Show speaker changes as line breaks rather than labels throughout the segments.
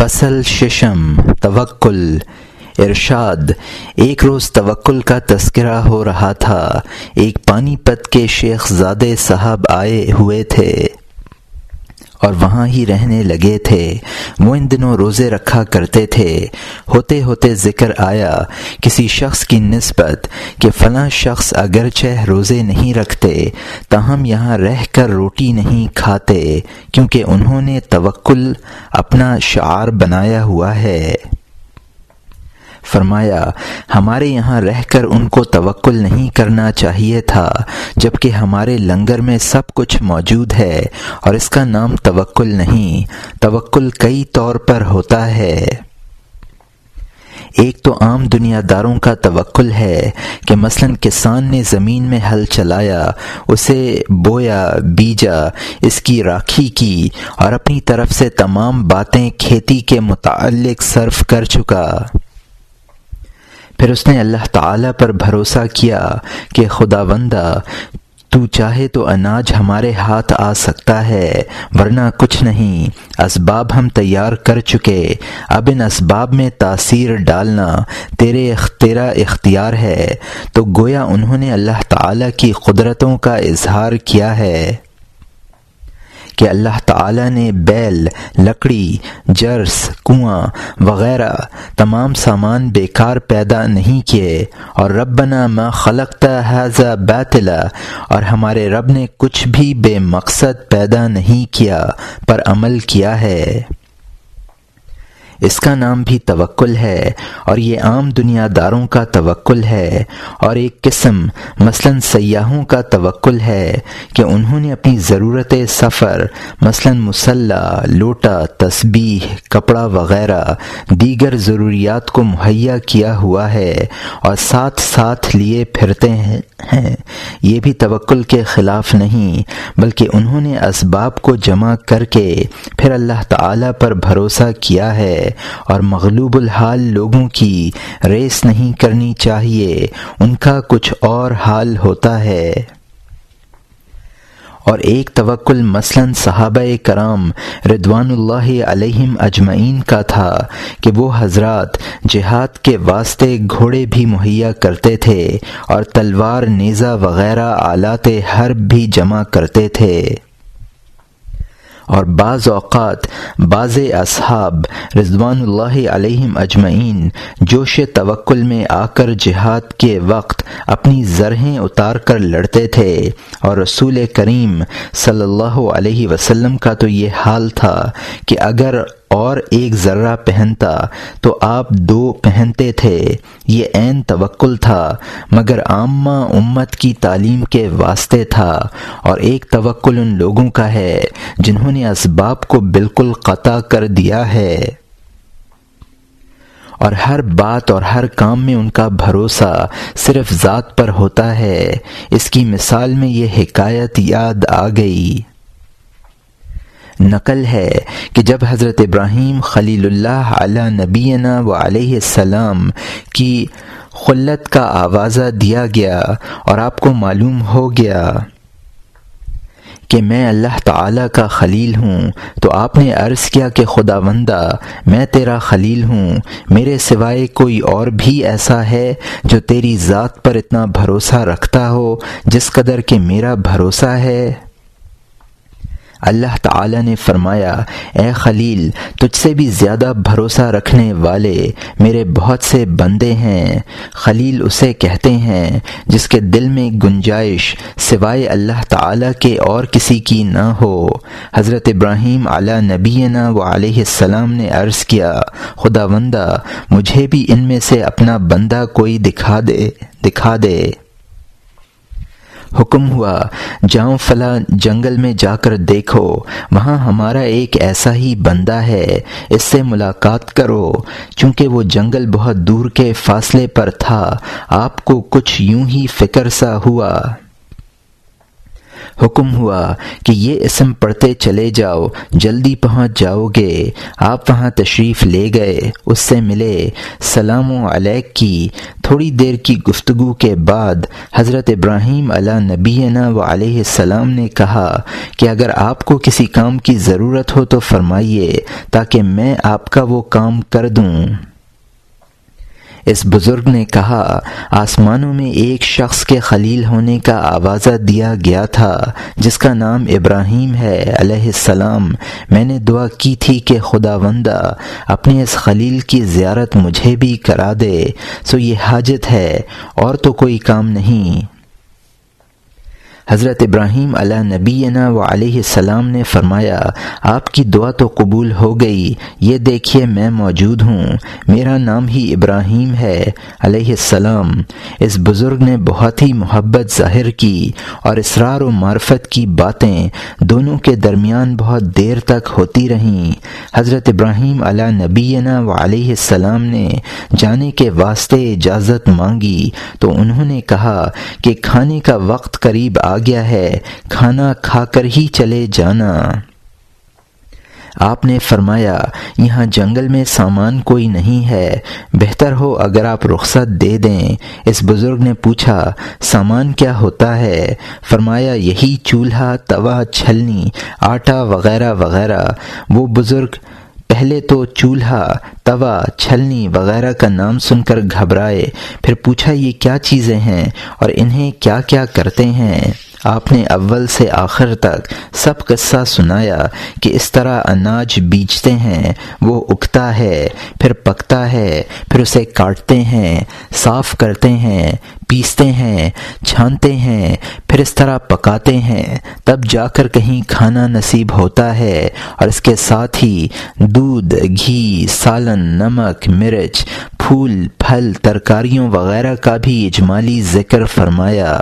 فصل ششم توکل۔ ارشاد: ایک روز توکل کا تذکرہ ہو رہا تھا۔ ایک پانی پت کے شیخ زادے صاحب آئے ہوئے تھے اور وہاں ہی رہنے لگے تھے۔ وہ ان دنوں روزے رکھا کرتے تھے۔ ہوتے ہوتے ذکر آیا کسی شخص کی نسبت کہ فلاں شخص اگرچہ روزے نہیں رکھتے تاہم یہاں رہ کر روٹی نہیں کھاتے کیونکہ انہوں نے توکل اپنا شعار بنایا ہوا ہے۔ فرمایا ہمارے یہاں رہ کر ان کو توکل نہیں کرنا چاہیے تھا، جبکہ ہمارے لنگر میں سب کچھ موجود ہے اور اس کا نام توکل نہیں۔ توکل کئی طور پر ہوتا ہے۔ ایک تو عام دنیا داروں کا توکل ہے کہ مثلا کسان نے زمین میں ہل چلایا، اسے بویا، بیجا، اس کی راکھی کی اور اپنی طرف سے تمام باتیں کھیتی کے متعلق صرف کر چکا۔ پھر اس نے اللہ تعالیٰ پر بھروسہ کیا کہ خداوندہ تو چاہے تو اناج ہمارے ہاتھ آ سکتا ہے ورنہ کچھ نہیں، اسباب ہم تیار کر چکے، اب ان اسباب میں تاثیر ڈالنا تیرا اختیار ہے۔ تو گویا انہوں نے اللہ تعالیٰ کی قدرتوں کا اظہار کیا ہے کہ اللہ تعالیٰ نے بیل، لکڑی، جرس، کنواں وغیرہ تمام سامان بیکار پیدا نہیں کیے، اور ربنا ما خلقت ھذا باطلا، اور ہمارے رب نے کچھ بھی بے مقصد پیدا نہیں کیا پر عمل کیا ہے۔ اس کا نام بھی توکل ہے اور یہ عام دنیا داروں کا توکل ہے۔ اور ایک قسم مثلا سیاحوں کا توکل ہے کہ انہوں نے اپنی ضرورت سفر مثلا مسلح، لوٹا، تسبیح، کپڑا وغیرہ دیگر ضروریات کو مہیا کیا ہوا ہے اور ساتھ ساتھ لیے پھرتے ہیں۔ یہ بھی توکل کے خلاف نہیں، بلکہ انہوں نے اسباب کو جمع کر کے پھر اللہ تعالیٰ پر بھروسہ کیا ہے۔ اور مغلوب الحال لوگوں کی ریس نہیں کرنی چاہیے، ان کا کچھ اور حال ہوتا ہے۔ اور ایک توکل مثلا صحابہ کرام رضوان اللہ علیہم اجمعین کا تھا کہ وہ حضرات جہاد کے واسطے گھوڑے بھی مہیا کرتے تھے اور تلوار، نیزہ وغیرہ آلات حرب بھی جمع کرتے تھے۔ اور بعض اوقات بعض اصحاب رضوان اللہ علیہم اجمعین جوش توکل میں آ کر جہاد کے وقت اپنی زرہیں اتار کر لڑتے تھے، اور رسول کریم صلی اللہ علیہ وسلم کا تو یہ حال تھا کہ اگر اور ایک ذرہ پہنتا تو آپ دو پہنتے تھے۔ یہ عین توکل تھا مگر عامہ امت کی تعلیم کے واسطے تھا۔ اور ایک توکل ان لوگوں کا ہے جنہوں نے اسباب کو بالکل قطع کر دیا ہے اور ہر بات اور ہر کام میں ان کا بھروسہ صرف ذات پر ہوتا ہے۔ اس کی مثال میں یہ حکایت یاد آ گئی۔ نقل ہے کہ جب حضرت ابراہیم خلیل اللہ علی نبینا و علیہ السلام کی خلت کا آوازہ دیا گیا اور آپ کو معلوم ہو گیا کہ میں اللہ تعالیٰ کا خلیل ہوں، تو آپ نے عرض کیا کہ خداوندہ میں تیرا خلیل ہوں، میرے سوائے کوئی اور بھی ایسا ہے جو تیری ذات پر اتنا بھروسہ رکھتا ہو جس قدر کہ میرا بھروسہ ہے؟ اللہ تعالیٰ نے فرمایا اے خلیل، تجھ سے بھی زیادہ بھروسہ رکھنے والے میرے بہت سے بندے ہیں۔ خلیل اسے کہتے ہیں جس کے دل میں گنجائش سوائے اللہ تعالیٰ کے اور کسی کی نہ ہو۔ حضرت ابراہیم علی نبینا و علیہ السلام نے عرض کیا خداوندہ مجھے بھی ان میں سے اپنا بندہ کوئی دکھا دے۔ حکم ہوا جاؤ فلاں جنگل میں جا کر دیکھو، وہاں ہمارا ایک ایسا ہی بندہ ہے، اس سے ملاقات کرو۔ چونکہ وہ جنگل بہت دور کے فاصلے پر تھا، آپ کو کچھ یوں ہی فکر سا ہوا۔ حکم ہوا کہ یہ اسم پڑھتے چلے جاؤ، جلدی پہنچ جاؤ گے۔ آپ وہاں تشریف لے گئے، اس سے ملے، سلام علیک کی۔ تھوڑی دیر کی گفتگو کے بعد حضرت ابراہیم علیہ نبینا و علیہ السلام نے کہا کہ اگر آپ کو کسی کام کی ضرورت ہو تو فرمائیے تاکہ میں آپ کا وہ کام کر دوں۔ اس بزرگ نے کہا، آسمانوں میں ایک شخص کے خلیل ہونے کا آوازہ دیا گیا تھا جس کا نام ابراہیم ہے علیہ السلام۔ میں نے دعا کی تھی کہ خداوندہ اپنے اس خلیل کی زیارت مجھے بھی کرا دے، سو یہ حاجت ہے اور تو کوئی کام نہیں۔ حضرت ابراہیم علیہ نبینا و علیہ السلام نے فرمایا، آپ کی دعا تو قبول ہو گئی، یہ دیکھیے میں موجود ہوں، میرا نام ہی ابراہیم ہے علیہ السلام۔ اس بزرگ نے بہت ہی محبت ظاہر کی اور اسرار و معرفت کی باتیں دونوں کے درمیان بہت دیر تک ہوتی رہیں۔ حضرت ابراہیم علیہ نبینا و علیہ السلام نے جانے کے واسطے اجازت مانگی تو انہوں نے کہا کہ کھانے کا وقت قریب آ گیا ہے، کھانا کھا کر ہی چلے جانا۔ آپ نے فرمایا، یہاں جنگل میں سامان کوئی نہیں ہے، بہتر ہو اگر آپ رخصت دے دیں۔ اس بزرگ نے پوچھا، سامان کیا ہوتا ہے؟ فرمایا، یہی چولہا، توا، چھلنی، آٹا وغیرہ وغیرہ۔ وہ بزرگ پہلے تو چولہا، توا، چھلنی وغیرہ کا نام سن کر گھبرائے، پھر پوچھا یہ کیا چیزیں ہیں اور انہیں کیا کیا کرتے ہیں؟ آپ نے اول سے آخر تک سب قصہ سنایا کہ اس طرح اناج بیجتے ہیں، وہ اگتا ہے، پھر پکتا ہے، پھر اسے کاٹتے ہیں، صاف کرتے ہیں، پیستے ہیں، چھانتے ہیں، پھر اس طرح پکاتے ہیں، تب جا کر کہیں کھانا نصیب ہوتا ہے، اور اس کے ساتھ ہی دودھ، گھی، سالن، نمک، مرچ، پھول، پھل، ترکاریوں وغیرہ کا بھی اجمالی ذکر فرمایا۔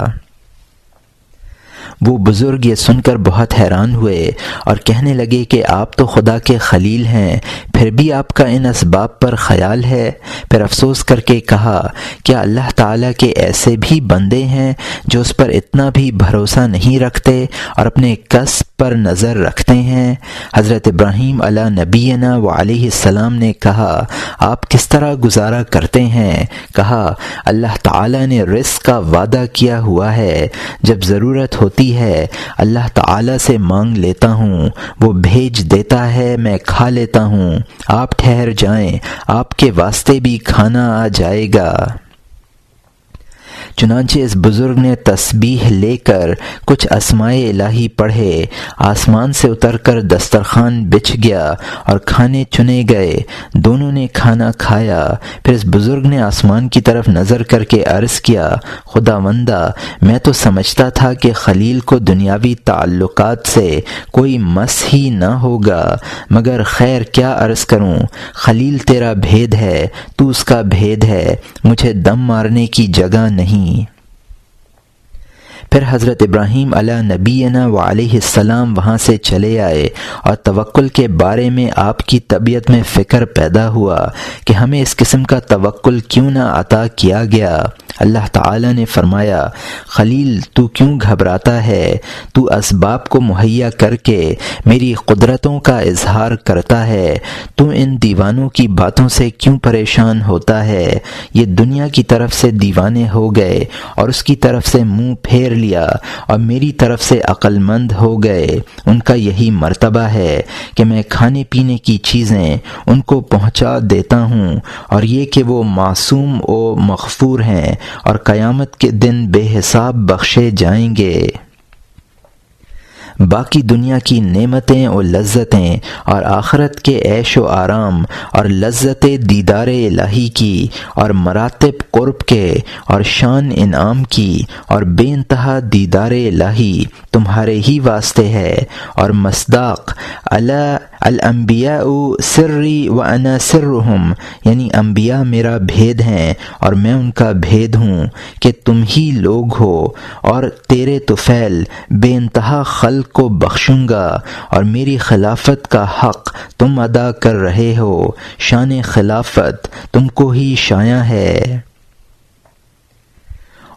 وہ بزرگ یہ سن کر بہت حیران ہوئے اور کہنے لگے کہ آپ تو خدا کے خلیل ہیں، پھر بھی آپ کا ان اسباب پر خیال ہے؟ پھر افسوس کر کے کہا، کیا اللہ تعالیٰ کے ایسے بھی بندے ہیں جو اس پر اتنا بھی بھروسہ نہیں رکھتے اور اپنے کسب پر نظر رکھتے ہیں؟ حضرت ابراہیم علیہ نبینا و علیہ السلام نے کہا، آپ کس طرح گزارا کرتے ہیں؟ کہا، اللہ تعالیٰ نے رزق کا وعدہ کیا ہوا ہے، جب ضرورت ہوتی ہے اللہ تعالیٰ سے مانگ لیتا ہوں، وہ بھیج دیتا ہے، میں کھا لیتا ہوں، آپ ٹھہر جائیں، آپ کے واسطے بھی کھانا آ جائے گا۔ چنانچہ اس بزرگ نے تسبیح لے کر کچھ اسماء الہی پڑھے، آسمان سے اتر کر دسترخوان بچھ گیا اور کھانے چنے گئے۔ دونوں نے کھانا کھایا، پھر اس بزرگ نے آسمان کی طرف نظر کر کے عرض کیا، خداوندہ میں تو سمجھتا تھا کہ خلیل کو دنیاوی تعلقات سے کوئی مس ہی نہ ہوگا، مگر خیر کیا عرض کروں، خلیل تیرا بھید ہے، تو اس کا بھید ہے، مجھے دم مارنے کی جگہ نہیں۔ پھر حضرت ابراہیم علیہ نبینا و علیہ السلام وہاں سے چلے آئے اور توکل کے بارے میں آپ کی طبیعت میں فکر پیدا ہوا کہ ہمیں اس قسم کا توکل کیوں نہ عطا کیا گیا۔ اللہ تعالیٰ نے فرمایا، خلیل تو کیوں گھبراتا ہے؟ تو اسباب کو مہیا کر کے میری قدرتوں کا اظہار کرتا ہے، تو ان دیوانوں کی باتوں سے کیوں پریشان ہوتا ہے؟ یہ دنیا کی طرف سے دیوانے ہو گئے اور اس کی طرف سے منہ پھیر لیا اور میری طرف سے عقل مند ہو گئے۔ ان کا یہی مرتبہ ہے کہ میں کھانے پینے کی چیزیں ان کو پہنچا دیتا ہوں، اور یہ کہ وہ معصوم و مغفور ہیں اور قیامت کے دن بے حساب بخشے جائیں گے۔ باقی دنیا کی نعمتیں اور لذتیں اور آخرت کے عیش و آرام اور لذت دیدار الہی کی اور مراتب قرب کے اور شان انعام کی اور بے انتہا دیدار الہی تمہارے ہی واسطے ہے، اور مصداق الانبیاء سری و انا سرہم، یعنی انبیاء میرا بھید ہیں اور میں ان کا بھید ہوں، کہ تم ہی لوگ ہو، اور تیرے طفیل بے انتہا خلق کو بخشوں گا، اور میری خلافت کا حق تم ادا کر رہے ہو، شان خلافت تم کو ہی شایع ہے۔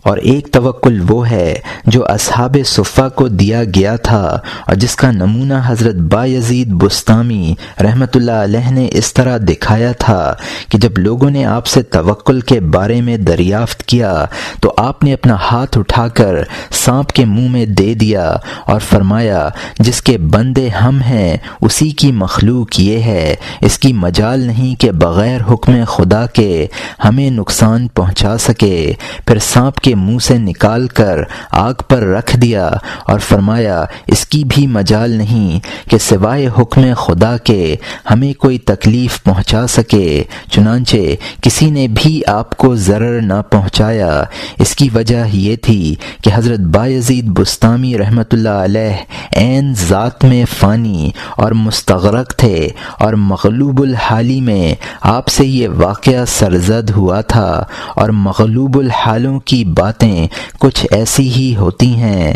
اور ایک توکل وہ ہے جو اصحاب صفہ کو دیا گیا تھا اور جس کا نمونہ حضرت بایزید بسطامی رحمۃ اللہ علیہ نے اس طرح دکھایا تھا کہ جب لوگوں نے آپ سے توکل کے بارے میں دریافت کیا تو آپ نے اپنا ہاتھ اٹھا کر سانپ کے منہ میں دے دیا اور فرمایا جس کے بندے ہم ہیں اسی کی مخلوق یہ ہے، اس کی مجال نہیں کہ بغیر حکم خدا کے ہمیں نقصان پہنچا سکے۔ پھر سانپ کے منہ سے نکال کر آگ پر رکھ دیا اور فرمایا اس کی بھی مجال نہیں کہ سوائے حکم خدا کے ہمیں کوئی تکلیف پہنچا سکے، چنانچہ کسی نے بھی آپ کو ضرر نہ پہنچایا۔ اس کی وجہ یہ تھی کہ حضرت بایزید بسطامی رحمۃ اللہ علیہ عین ذات میں فانی اور مستغرق تھے اور مغلوب الحالی میں آپ سے یہ واقعہ سرزد ہوا تھا، اور مغلوب الحالوں کی باتیں کچھ ایسی ہی ہوتی ہیں۔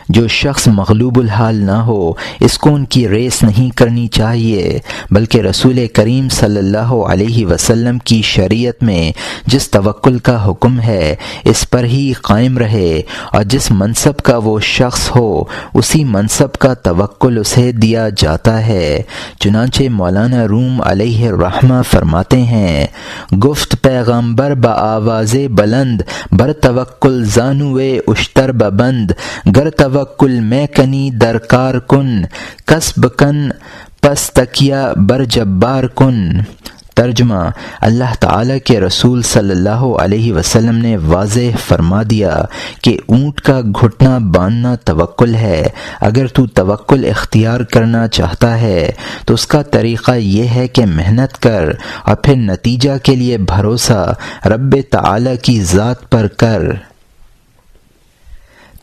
جو شخص مغلوب الحال نہ ہو اس کو ان کی ریس نہیں کرنی چاہیے، بلکہ رسول کریم صلی اللہ علیہ وسلم کی شریعت میں جس توکل کا حکم ہے اس پر ہی قائم رہے، اور جس منصب کا وہ شخص ہو اسی منصب کا توکل اسے دیا جاتا ہے۔ چنانچہ مولانا روم علیہ الرحمہ فرماتے ہیں، گفت پیغمبر بآواز بلند بر توکل زانوے اشتر ببند، گر توکل میں کنی درکار کن، کسب کن پس تکیہ بر جبار کن۔ ترجمہ: اللہ تعالیٰ کے رسول صلی اللہ علیہ وسلم نے واضح فرما دیا کہ اونٹ کا گھٹنا باندھنا توکل ہے۔ اگر تو توکل اختیار کرنا چاہتا ہے تو اس کا طریقہ یہ ہے کہ محنت کر اور پھر نتیجہ کے لیے بھروسہ رب تعالیٰ کی ذات پر کر۔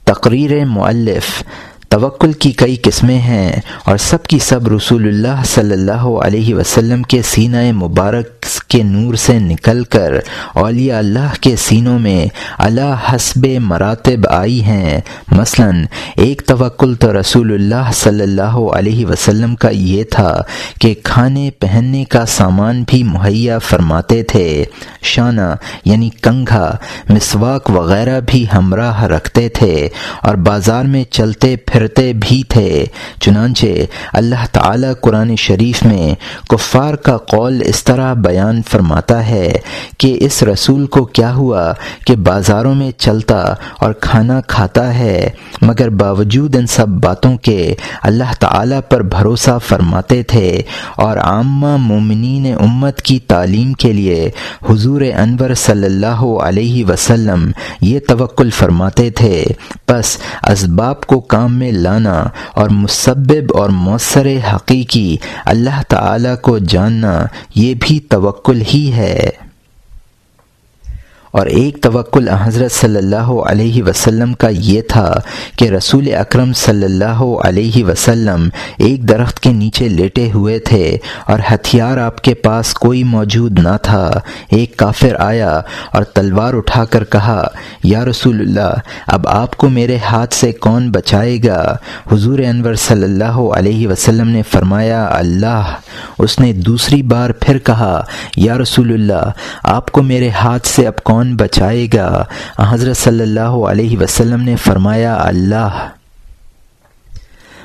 تقریر مؤلف: توکل کی کئی قسمیں ہیں اور سب کی سب رسول اللہ صلی اللہ علیہ وسلم کے سینہ مبارک کے نور سے نکل کر اولیاء اللہ کے سینوں میں علی حسب مراتب آئی ہیں۔ مثلا ایک توکل تو رسول اللہ صلی اللہ علیہ وسلم کا یہ تھا کہ کھانے پہننے کا سامان بھی مہیا فرماتے تھے، شانہ یعنی کنگھا، مسواک وغیرہ بھی ہمراہ رکھتے تھے اور بازار میں چلتے پھرتے بھی تھے۔ چنانچہ اللہ تعالیٰ قرآن شریف میں کفار کا قول اس طرح بیان فرماتا ہے کہ اس رسول کو کیا ہوا کہ بازاروں میں چلتا اور کھانا کھاتا ہے، مگر باوجود ان سب باتوں کے اللہ تعالیٰ پر بھروسہ فرماتے تھے اور عامہ مومنین امت کی تعلیم کے لیے حضور انور صلی اللہ علیہ وسلم یہ توکل فرماتے تھے۔ پس اسباب کو کام میں لانا اور مسبب اور مؤثر حقیقی اللہ تعالیٰ کو جاننا یہ بھی توکل ہی ہے۔ اور ایک توکل حضرت صلی اللہ علیہ وسلم کا یہ تھا کہ رسول اکرم صلی اللہ علیہ وسلم ایک درخت کے نیچے لیٹے ہوئے تھے اور ہتھیار آپ کے پاس کوئی موجود نہ تھا۔ ایک کافر آیا اور تلوار اٹھا کر کہا، یا رسول اللہ، اب آپ کو میرے ہاتھ سے کون بچائے گا؟ حضور انور صلی اللہ علیہ وسلم نے فرمایا، اللہ۔ اس نے دوسری بار پھر کہا، یا رسول اللہ، آپ کو میرے ہاتھ سے اب کون بچائے گا؟ حضرت صلی اللہ علیہ وسلم نے فرمایا، اللہ۔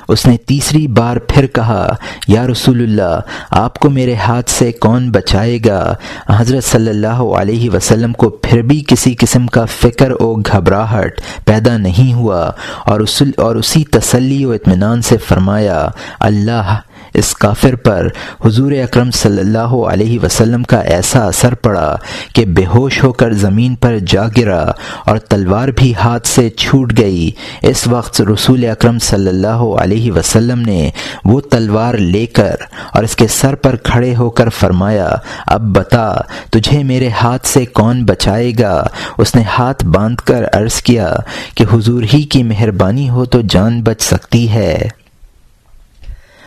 اس نے تیسری بار پھر کہا، یا رسول اللہ، آپ کو میرے ہاتھ سے کون بچائے گا؟ حضرت صلی اللہ علیہ وسلم کو پھر بھی کسی قسم کا فکر و گھبراہٹ پیدا نہیں ہوا اور اسی تسلی و اطمینان سے فرمایا، اللہ۔ اس کافر پر حضور اکرم صلی اللہ علیہ وسلم کا ایسا اثر پڑا کہ بے ہوش ہو کر زمین پر جا گرا اور تلوار بھی ہاتھ سے چھوٹ گئی۔ اس وقت رسول اکرم صلی اللہ علیہ وسلم نے وہ تلوار لے کر اور اس کے سر پر کھڑے ہو کر فرمایا، اب بتا تجھے میرے ہاتھ سے کون بچائے گا؟ اس نے ہاتھ باندھ کر عرض کیا کہ حضور ہی کی مہربانی ہو تو جان بچ سکتی ہے۔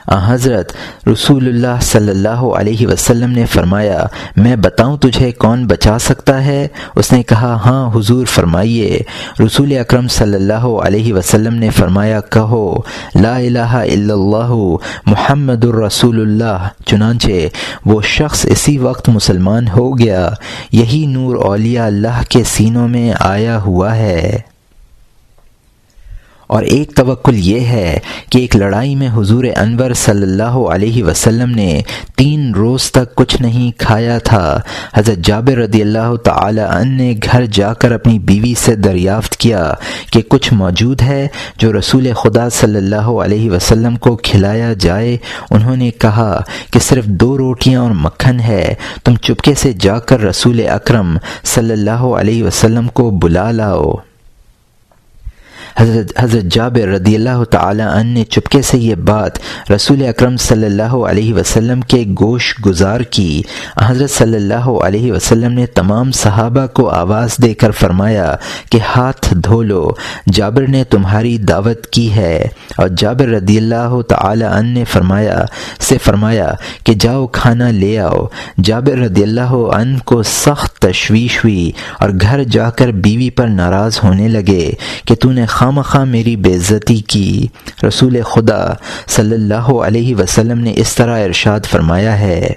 حضرت رسول اللہ صلی اللہ علیہ وسلم نے فرمایا میں بتاؤں تجھے کون بچا سکتا ہے؟ اس نے کہا ہاں حضور فرمائیے۔ رسول اکرم صلی اللہ علیہ وسلم نے فرمایا کہو لا الہ الا اللہ محمد الرسول اللہ۔ چنانچہ وہ شخص اسی وقت مسلمان ہو گیا۔ یہی نور اولیاء اللہ کے سینوں میں آیا ہوا ہے۔ اور ایک توکل یہ ہے کہ ایک لڑائی میں حضور انور صلی اللہ علیہ وسلم نے 3 روز تک کچھ نہیں کھایا تھا۔ حضرت جابر رضی اللہ تعالی عنہ نے گھر جا کر اپنی بیوی سے دریافت کیا کہ کچھ موجود ہے جو رسول خدا صلی اللہ علیہ وسلم کو کھلایا جائے۔ انہوں نے کہا کہ صرف 2 روٹیاں اور مکھن ہے، تم چپکے سے جا کر رسول اکرم صلی اللہ علیہ وسلم کو بلا لاؤ۔ حضرت جابر رضی اللہ تعالی عنہ نے چپکے سے یہ بات رسول اکرم صلی اللہ علیہ وسلم کے گوش گزار کی۔ حضرت صلی اللہ علیہ وسلم نے تمام صحابہ کو آواز دے کر فرمایا کہ ہاتھ دھو لو، جابر نے تمہاری دعوت کی ہے۔ اور جابر رضی اللہ تعالی عنہ نے فرمایا کہ جاؤ کھانا لے آؤ۔ جابر رضی اللہ عنہ کو سخت تشویش ہوئی اور گھر جا کر بیوی پر ناراض ہونے لگے کہ تو نے خامخواہ میری بے عزتی کی۔ رسول خدا صلی اللہ علیہ وسلم نے اس طرح ارشاد فرمایا ہے۔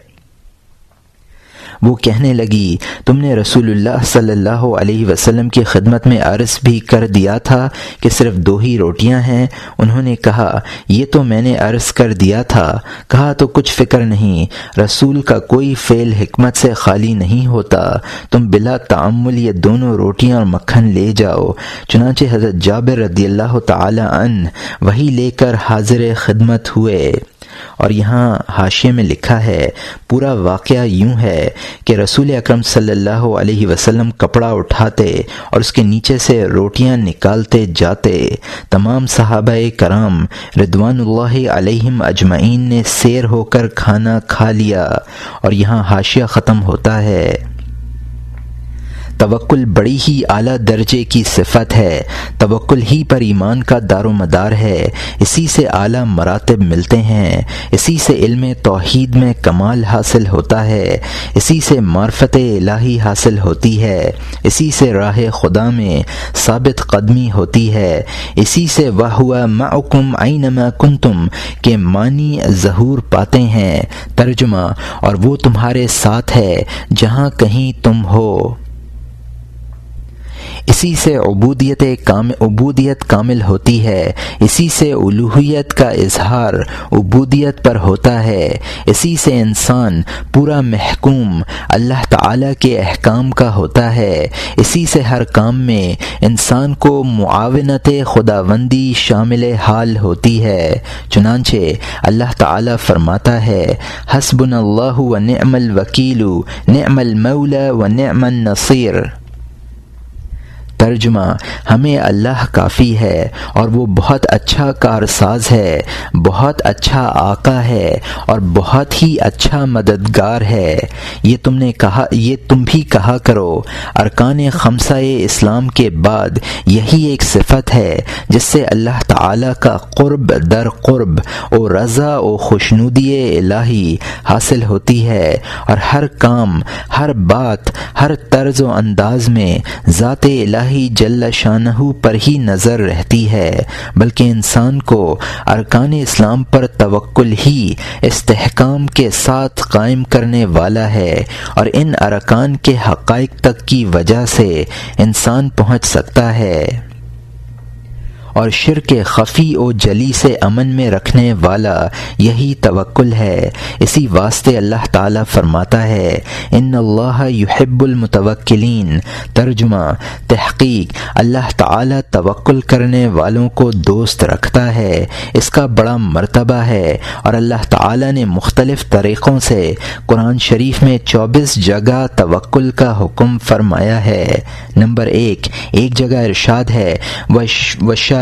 وہ کہنے لگی تم نے رسول اللہ صلی اللہ علیہ وسلم کی خدمت میں عرض بھی کر دیا تھا کہ صرف 2 ہی روٹیاں ہیں؟ انہوں نے کہا یہ تو میں نے عرض کر دیا تھا۔ کہا تو کچھ فکر نہیں، رسول کا کوئی فعل حکمت سے خالی نہیں ہوتا، تم بلا تعمل یہ دونوں روٹیاں اور مکھن لے جاؤ۔ چنانچہ حضرت جابر رضی اللہ تعالی عنہ وہی لے کر حاضر خدمت ہوئے۔ اور یہاں حاشیے میں لکھا ہے پورا واقعہ یوں ہے کہ رسول اکرم صلی اللہ علیہ وسلم کپڑا اٹھاتے اور اس کے نیچے سے روٹیاں نکالتے جاتے۔ تمام صحابہ کرام رضوان اللہ علیہم اجمعین نے سیر ہو کر کھانا کھا لیا۔ اور یہاں حاشیہ ختم ہوتا ہے۔ توکل بڑی ہی اعلیٰ درجے کی صفت ہے، توکل ہی پر ایمان کا دار و مدار ہے، اسی سے اعلیٰ مراتب ملتے ہیں، اسی سے علم توحید میں کمال حاصل ہوتا ہے، اسی سے معرفت الہی حاصل ہوتی ہے، اسی سے راہ خدا میں ثابت قدمی ہوتی ہے، اسی سے وَهُوَ مَعَكُمْ أَيْنَمَا كُنْتُمْ کے معنی ظہور پاتے ہیں۔ ترجمہ اور وہ تمہارے ساتھ ہے جہاں کہیں تم ہو۔ اسی سے عبودیت کامل ہوتی ہے، اسی سے الوہیت کا اظہار عبودیت پر ہوتا ہے، اسی سے انسان پورا محکوم اللہ تعالی کے احکام کا ہوتا ہے، اسی سے ہر کام میں انسان کو معاونت خداوندی شامل حال ہوتی ہے۔ چنانچہ اللہ تعالی فرماتا ہے حسبنا اللہ و نعم الوکیل نعم المولا و نعم النصیر۔ ترجمہ ہمیں اللہ کافی ہے اور وہ بہت اچھا کارساز ہے، بہت اچھا آقا ہے اور بہت ہی اچھا مددگار ہے۔ یہ تم بھی کہا کرو۔ ارکان خمسہ اسلام کے بعد یہی ایک صفت ہے جس سے اللہ تعالی کا قرب در قرب و رضا و خوشنودی الہی حاصل ہوتی ہے، اور ہر کام، ہر بات، ہر طرز و انداز میں ذات الہی جل شانہ پر ہی نظر رہتی ہے، بلکہ انسان کو ارکان اسلام پر توکل ہی استحکام کے ساتھ قائم کرنے والا ہے، اور ان ارکان کے حقائق تک کی وجہ سے انسان پہنچ سکتا ہے۔ اور شرک خفی و جلی سے امن میں رکھنے والا یہی توکل ہے۔ اسی واسطے اللہ تعالیٰ فرماتا ہے ان اللہ یحب المتوکلین۔ ترجمہ تحقیق اللہ تعالیٰ توکل کرنے والوں کو دوست رکھتا ہے، اس کا بڑا مرتبہ ہے، اور اللہ تعالیٰ نے مختلف طریقوں سے قرآن شریف میں 24 جگہ توکل کا حکم فرمایا ہے۔ نمبر 1، ایک جگہ ارشاد ہے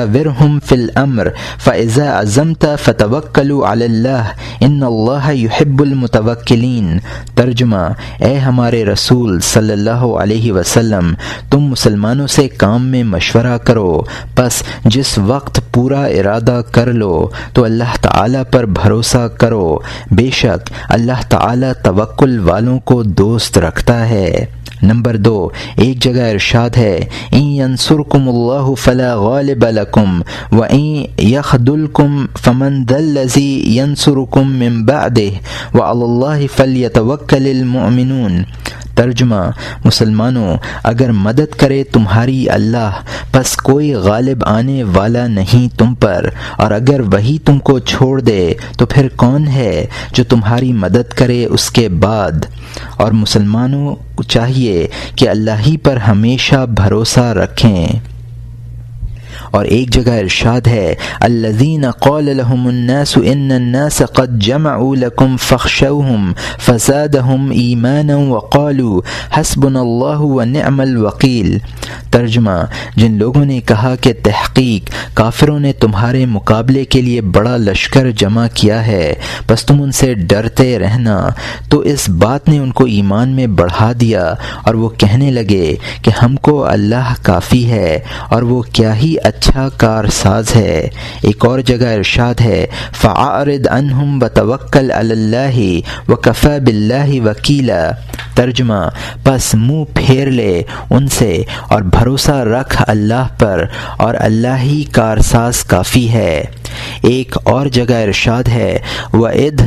وشاورہم فی الامر فاذا عزمت فتوکلوا علی اللہ ان اللہ یحب المتوکلین۔ ترجمہ: اے ہمارے رسول صلی اللہ علیہ وسلم، تم مسلمانوں سے کام میں مشورہ کرو، پس جس وقت پورا ارادہ کر لو تو اللہ تعالی پر بھروسہ کرو، بے شک اللہ تعالی توکل والوں کو دوست رکھتا ہے۔ نمبر 2، ایک جگہ ارشاد ہے ان ینصرکم اللہ فلا غالب لکم وان یخذلکم فمن ذا الذی ینصرکم من بعدہ وعلی اللہ فلیتوکل المؤمنون۔ ترجمہ: مسلمانوں، اگر مدد کرے تمہاری اللہ، پس کوئی غالب آنے والا نہیں تم پر، اور اگر وہی تم کو چھوڑ دے تو پھر کون ہے جو تمہاری مدد کرے اس کے بعد؟ اور مسلمانوں کو چاہیے کہ اللہ ہی پر ہمیشہ بھروسہ رکھیں۔ اور ایک جگہ ارشاد ہے الذین قال لهم الناس ان الناس قد جمعوا لكم فاخشوهم فزادهم ایمانا وقالوا حسبنا اللہ ونعم الوکیل۔ ترجمہ: جن لوگوں نے کہا کہ تحقیق کافروں نے تمہارے مقابلے کے لیے بڑا لشکر جمع کیا ہے، بس تم ان سے ڈرتے رہنا، تو اس بات نے ان کو ایمان میں بڑھا دیا، اور وہ کہنے لگے کہ ہم کو اللہ کافی ہے اور وہ کیا ہی اچھا کارساز ہے۔ ایک اور جگہ ارشاد ہے فَأَعْرِضْ عَنْهُمْ وَتَوَكَّلْ عَلَى اللَّهِ وَكَفَى بِاللَّهِ وَكِيلًا۔ ترجمہ: پس منہ پھیر لے ان سے اور بھروسہ رکھ اللہ پر، اور اللہ ہی کارساز کافی ہے۔ ایک اور جگہ ارشاد ہے وَإِذْ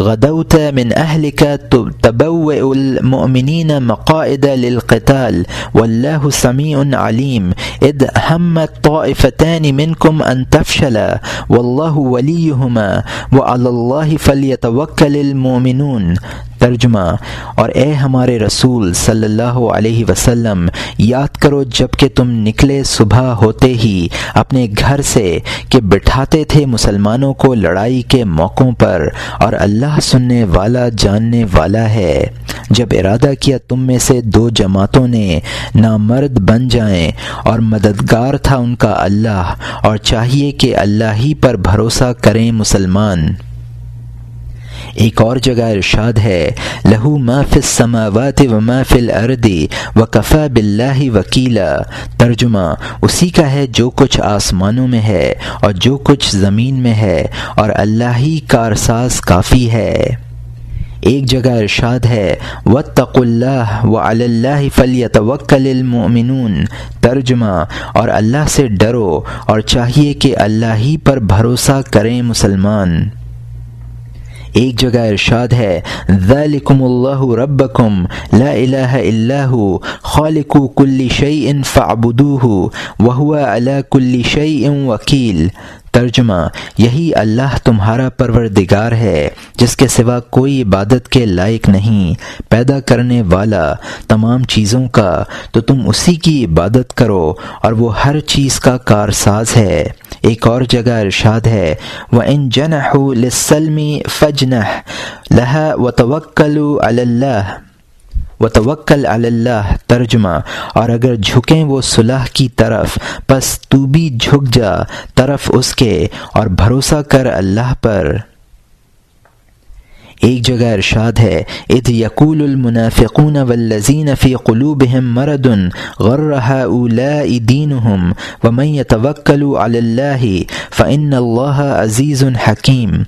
غَدَوْتَ مِنْ أَهْلِكَ تُبَوِّئُ الْمُؤْمِنِينَ مَقَاعِدَ لِلْقِتَالِ وَاللَّهُ سَمِيعٌ عَلِيمٌ إِذْ هَمَّتْ طَائِفَتَانِ مِنْكُمْ أَنْ تَفْشَلَا وَاللَّهُ وَلِيُّهُمَا وَعَلَى اللَّهِ فَلْيَتَوَكَّلِ الْمُؤْمِنُونَ۔ ترجمہ: اور اے ہمارے رسول صلی اللہ علیہ وسلم، یاد کرو جب کہ تم نکلے صبح ہوتے ہی اپنے گھر سے کہ بٹھاتے تھے مسلمانوں کو لڑائی کے موقعوں پر، اور اللہ سننے والا جاننے والا ہے۔ جب ارادہ کیا تم میں سے 2 جماعتوں نے نامرد بن جائیں، اور مددگار تھا ان کا اللہ، اور چاہیے کہ اللہ ہی پر بھروسہ کریں مسلمان۔ ایک اور جگہ ارشاد ہے لہو ما فی السماوات وما فی الارض وکفی باللہ وکیلا۔ ترجمہ: اسی کا ہے جو کچھ آسمانوں میں ہے اور جو کچھ زمین میں ہے، اور اللہ ہی کارساز کافی ہے۔ ایک جگہ ارشاد ہے واتقوا اللہ وعلی اللہ فلیتوکل المؤمنون۔ ترجمہ: اور اللہ سے ڈرو اور چاہیے کہ اللہ ہی پر بھروسہ کریں مسلمان۔ ایک جگہ ارشاد ہے ذالکم اللہ ربکم لا الہ الا ھو خالق کل شیء فاعبدوہ وہو علی کل شیء وکیل۔ ترجمہ: یہی اللہ تمہارا پروردگار ہے جس کے سوا کوئی عبادت کے لائق نہیں، پیدا کرنے والا تمام چیزوں کا، تو تم اسی کی عبادت کرو، اور وہ ہر چیز کا کارساز ہے۔ ایک اور جگہ ارشاد ہے وَإِن جَنَحُوا لِلسَّلْمِ فَاجْنَحْ لَهَا وَتَوَكَّلُوا عَلَى اللَّهِ وتوکل علی اللہ۔ ترجمہ: اور اگر جھکیں وہ صلح کی طرف، پس تو بھی جھک جا طرف اس کے اور بھروسہ کر اللہ پر۔ ایک جگہ ارشاد ہے اذ یقول المنافقون والذین فی قلوبہم مرض غر ہؤلاء دینہم ومن یتوکل علی اللہ فإن اللہ عزیز حکیم۔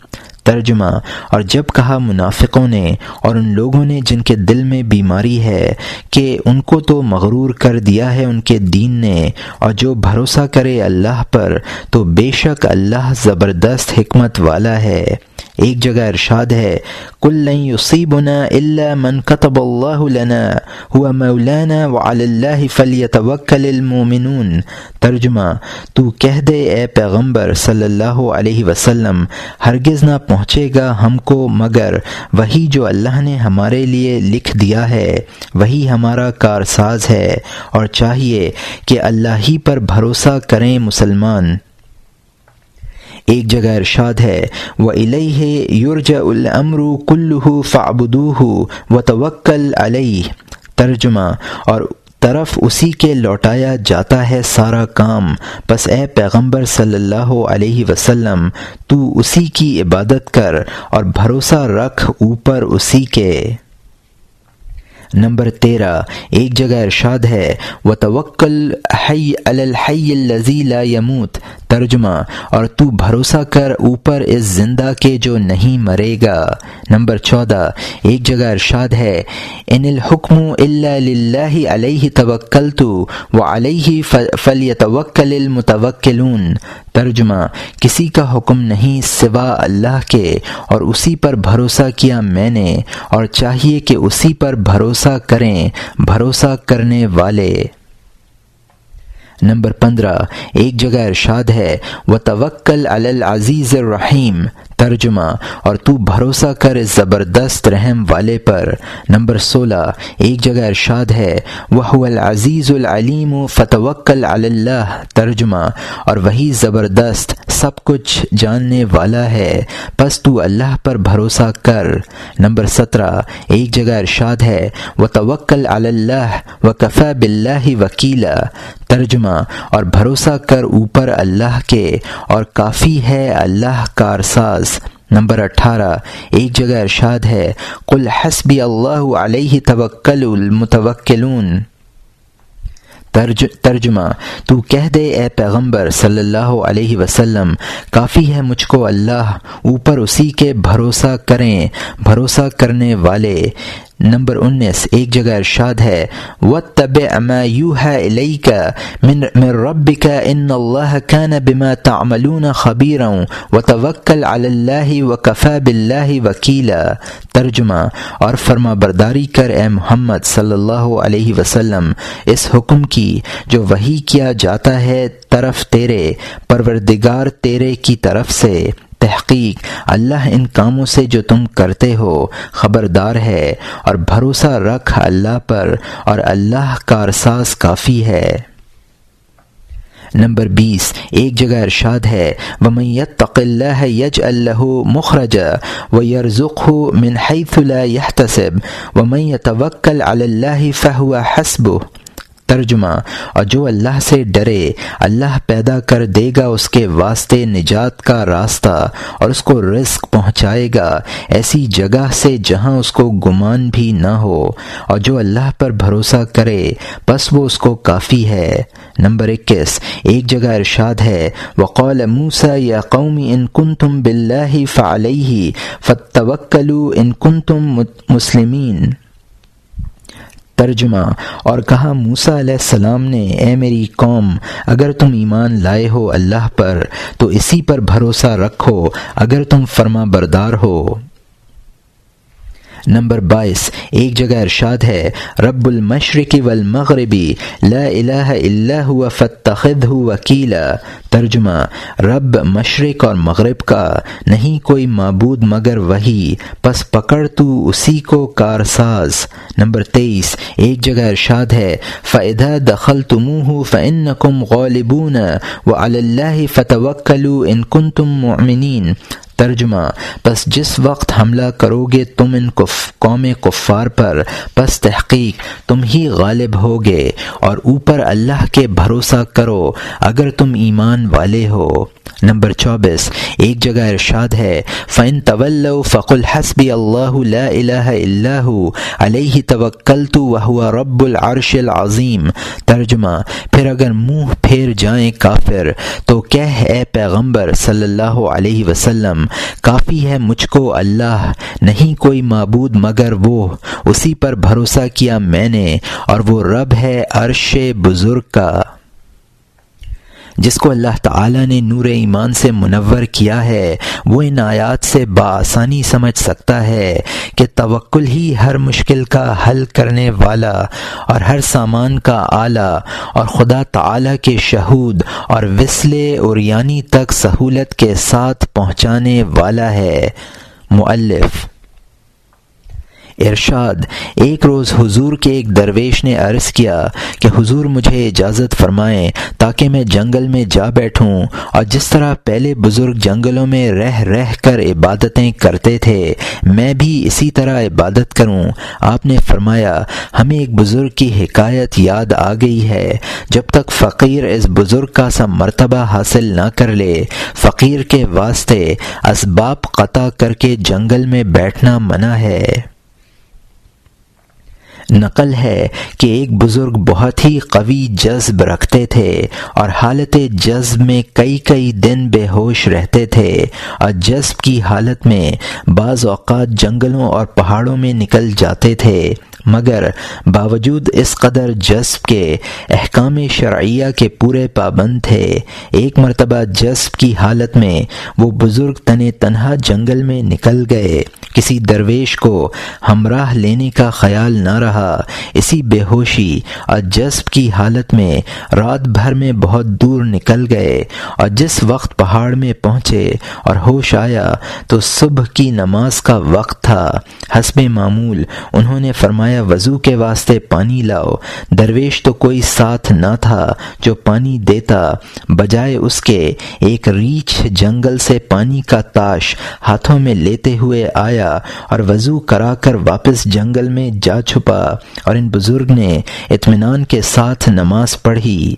ترجمہ: اور جب کہا منافقوں نے اور ان لوگوں نے جن کے دل میں بیماری ہے کہ ان کو تو مغرور کر دیا ہے ان کے دین نے، اور جو بھروسہ کرے اللہ پر تو بے شک اللہ زبردست حکمت والا ہے۔ ایک جگہ ارشاد ہے قل لن یصیبنا الا من کتب اللہ لنا هو مولانا وعلی اللہ فلیتوکل المؤمنون۔ ترجمہ: تو کہہ دے اے پیغمبر صلی اللہ علیہ وسلم، ہرگز نہ پہنچے گا ہم کو مگر وہی جو اللہ نے ہمارے لیے لکھ دیا ہے، وہی ہمارا کارساز ہے، اور چاہیے کہ اللہ ہی پر بھروسہ کریں مسلمان۔ ایک جگہ ارشاد ہے وَإِلَيْهِ يُرْجَعُ الْأَمْرُ كُلُّهُ فَاعْبُدُوهُ وَتَوَكَّلْ عَلَيْهِ۔ ترجمہ: اور طرف اسی کے لوٹایا جاتا ہے سارا کام، پس اے پیغمبر صلی اللہ علیہ وسلم تو اسی کی عبادت کر اور بھروسہ رکھ اوپر اسی کے۔ نمبر 13، ایک جگہ ارشاد ہے وَتَوَكَّلْ عَلَى الْحَيِّ الَّذِي لَا يَمُوتُ، ترجمہ اور تو بھروسہ کر اوپر اس زندہ کے جو نہیں مرے گا۔ نمبر 14، ایک جگہ ارشاد ہے ان الحکم الا للہ علیہ توکلت وعلیہ فلیتوکل المتوکلون، ترجمہ کسی کا حکم نہیں سوا اللہ کے اور اسی پر بھروسہ کیا میں نے، اور چاہیے کہ اسی پر بھروسہ کریں بھروسہ کرنے والے۔ نمبر 15، ایک جگہ ارشاد ہے وَتَوَكَّلْ عَلَى الْعَزِيزِ الرَّحِيمِ، ترجمہ اور تو بھروسہ کر اس زبردست رحم والے پر۔ نمبر 16، ایک جگہ ارشاد ہے وَهُوَ الْعَزِيزُ الْعَلِيمُ فَتَوَكَّلْ عَلَى اللَّهِ، ترجمہ اور وہی زبردست سب کچھ جاننے والا ہے پس تو اللہ پر بھروسہ کر۔ نمبر 17، ایک جگہ ارشاد ہے وَتَوَكَّلْ عَلَى اللَّهِ وَكَفَى بِاللَّهِ وَكِيلًا، ترجمہ اور بھروسہ کر اوپر اللہ کے اور کافی ہے اللہ کارساز۔ نمبر 18، ایک جگہ ارشاد ہے قُلْ حَسْبِيَ اللَّهُ عَلَيْهِ تَوَكَّلُ الْمُتَوَكِّلُونَ، ترجمہ تو کہہ دے اے پیغمبر صلی اللہ علیہ وسلم کافی ہے مجھ کو اللہ، اوپر اسی کے بھروسہ کریں بھروسہ کرنے والے۔ نمبر 19، ایک جگہ ارشاد ہے وَاتَّبِعْ مَا يُوحَى إِلَيْكَ مِن رَبِّكَ إِنَّ اللَّهَ كَانَ بِمَا تَعْمَلُونَ خَبِيرًا وَتَوَكَّلْ عَلَى اللَّهِ وَكَفَى بِاللَّهِ وَكِيلًا، ترجمہ اور فرما برداری کر اے محمد صلی اللہ علیہ وسلم اس حکم کی جو وحی کیا جاتا ہے طرف تیرے پروردگار تیرے کی طرف سے، تحقیق اللہ ان کاموں سے جو تم کرتے ہو خبردار ہے، اور بھروسہ رکھ اللہ پر اور اللہ کارساز کافی ہے۔ نمبر 20، ایک جگہ ارشاد ہے وَمَن يَتَّقِ اللَّهَ يَجْعَل لَّهُ مُخْرَجًا وَيَرْزُقْهُ مِنْ حَيْثُ لَا يَحْتَسِبُ وَمَن يَتَوَكَّلْ عَلَى اللَّهِ فَهُوَ حَسْبُهُ، ترجمہ اور جو اللہ سے ڈرے اللہ پیدا کر دے گا اس کے واسطے نجات کا راستہ اور اس کو رزق پہنچائے گا ایسی جگہ سے جہاں اس کو گمان بھی نہ ہو، اور جو اللہ پر بھروسہ کرے بس وہ اس کو کافی ہے۔ نمبر 21، ایک جگہ ارشاد ہے وقال موسیٰ یا قوم ان کنتم باللہ فعلیہ فتوکلوا ان کنتم مسلمین، ترجمہ اور کہا موسیٰ علیہ السلام نے اے میری قوم اگر تم ایمان لائے ہو اللہ پر تو اسی پر بھروسہ رکھو اگر تم فرما بردار ہو۔ نمبر 22، ایک جگہ ارشاد ہے رب المشرق والمغرب لا الہ الا هو فاتخذہ وکیلا، ترجمہ رب مشرق اور مغرب کا نہیں کوئی معبود مگر وہی پس پکڑ تو اسی کو کارساز۔ نمبر 23، ایک جگہ ارشاد ہے فَإِذَا دَخَلْتُمُوهُ فَإِنَّكُمْ غَالِبُونَ وَعَلَى اللَّهِ فَتَوَكَّلُوا إِن كُنتُم مُؤْمِنِينَ، ترجمہ پس جس وقت حملہ کرو گے تم ان قوم کفار پر پس تحقیق تم ہی غالب ہوگے اور اوپر اللہ کے بھروسہ کرو اگر تم ایمان والے ہو۔ نمبر 24، ایک جگہ ارشاد ہے فَإِن تَوَلَّوْا فَقُلْ حَسْبِيَ اللَّهُ لَا إِلَٰهَ إِلَّا هُوَ عَلَيْهِ تَوَكَّلْتُ وَهُوَ رَبُّ الْعَرْشِ الْعَظِيمِ، ترجمہ پھر اگر منہ پھیر جائیں کافر تو کہہ اے پیغمبر صلی اللہ علیہ وسلم کافی ہے مجھ کو اللہ، نہیں کوئی معبود مگر وہ، اسی پر بھروسہ کیا میں نے اور وہ رب ہے عرش بزرگ کا۔ جس کو اللہ تعالیٰ نے نور ایمان سے منور کیا ہے وہ ان آیات سے بآسانی سمجھ سکتا ہے کہ توکل ہی ہر مشکل کا حل کرنے والا اور ہر سامان کا آلہ اور خدا تعالیٰ کے شہود اور وصل عریانی تک سہولت کے ساتھ پہنچانے والا ہے۔ مؤلف ارشاد: ایک روز حضور کے ایک درویش نے عرض کیا کہ حضور مجھے اجازت فرمائیں تاکہ میں جنگل میں جا بیٹھوں اور جس طرح پہلے بزرگ جنگلوں میں رہ رہ کر عبادتیں کرتے تھے میں بھی اسی طرح عبادت کروں۔ آپ نے فرمایا: ہمیں ایک بزرگ کی حکایت یاد آ گئی ہے، جب تک فقیر اس بزرگ کا سا مرتبہ حاصل نہ کر لے فقیر کے واسطے اسباب قطع کر کے جنگل میں بیٹھنا منع ہے۔ نقل ہے کہ ایک بزرگ بہت ہی قوی جذب رکھتے تھے اور حالت جذب میں کئی دن بے ہوش رہتے تھے اور جذب کی حالت میں بعض اوقات جنگلوں اور پہاڑوں میں نکل جاتے تھے، مگر باوجود اس قدر جذب کے احکام شرعیہ کے پورے پابند تھے۔ ایک مرتبہ جذب کی حالت میں وہ بزرگ تنہا جنگل میں نکل گئے، کسی درویش کو ہمراہ لینے کا خیال نہ رہا۔ اسی بے ہوشی اور جذب کی حالت میں رات بھر میں بہت دور نکل گئے اور جس وقت پہاڑ میں پہنچے اور ہوش آیا تو صبح کی نماز کا وقت تھا۔ حسب معمول انہوں نے فرمایا: وضو کے واسطے پانی لاؤ۔ درویش تو کوئی ساتھ نہ تھا جو پانی دیتا، بجائے اس کے ایک ریچھ جنگل سے پانی کا تاش ہاتھوں میں لیتے ہوئے آیا اور وضو کرا کر واپس جنگل میں جا چھپا، اور ان بزرگ نے اطمینان کے ساتھ نماز پڑھی۔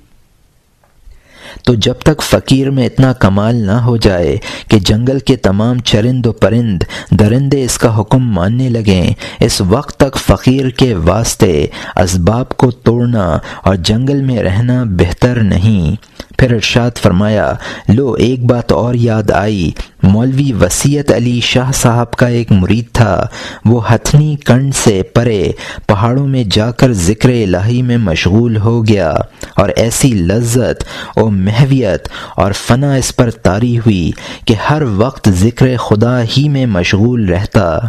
تو جب تک فقیر میں اتنا کمال نہ ہو جائے کہ جنگل کے تمام چرند و پرند درندے اس کا حکم ماننے لگیں، اس وقت تک فقیر کے واسطے اسباب کو توڑنا اور جنگل میں رہنا بہتر نہیں۔ پھر ارشاد فرمایا: لو ایک بات اور یاد آئی، مولوی وصیت علی شاہ صاحب کا ایک مرید تھا، وہ ہتھنی کنڈ سے پرے پہاڑوں میں جا کر ذکر الہی میں مشغول ہو گیا اور ایسی لذت و محویت اور فنا اس پر طاری ہوئی کہ ہر وقت ذکر خدا ہی میں مشغول رہتا۔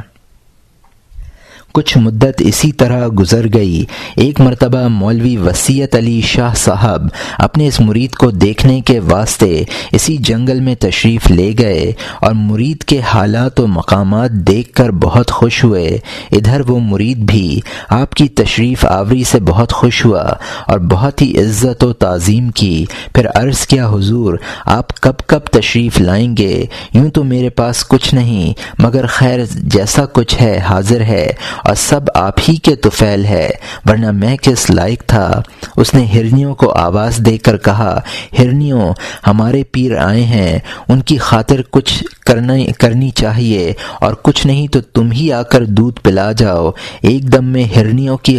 کچھ مدت اسی طرح گزر گئی۔ ایک مرتبہ مولوی وصیت علی شاہ صاحب اپنے اس مرید کو دیکھنے کے واسطے اسی جنگل میں تشریف لے گئے اور مرید کے حالات و مقامات دیکھ کر بہت خوش ہوئے۔ ادھر وہ مرید بھی آپ کی تشریف آوری سے بہت خوش ہوا اور بہت ہی عزت و تعظیم کی۔ پھر عرض کیا: حضور آپ کب تشریف لائیں گے؟ یوں تو میرے پاس کچھ نہیں، مگر خیر جیسا کچھ ہے حاضر ہے اور سب آپ ہی کے طفیل ہے، ورنہ میں کس لائق تھا۔ اس نے ہرنیوں کو آواز دے کر کہا: ہرنیوں، ہمارے پیر آئے ہیں، ان کی خاطر کچھ کرنی چاہیے، اور کچھ نہیں تو تم ہی آ کر دودھ پلا جاؤ۔ ایک دم میں ہرنیوں کی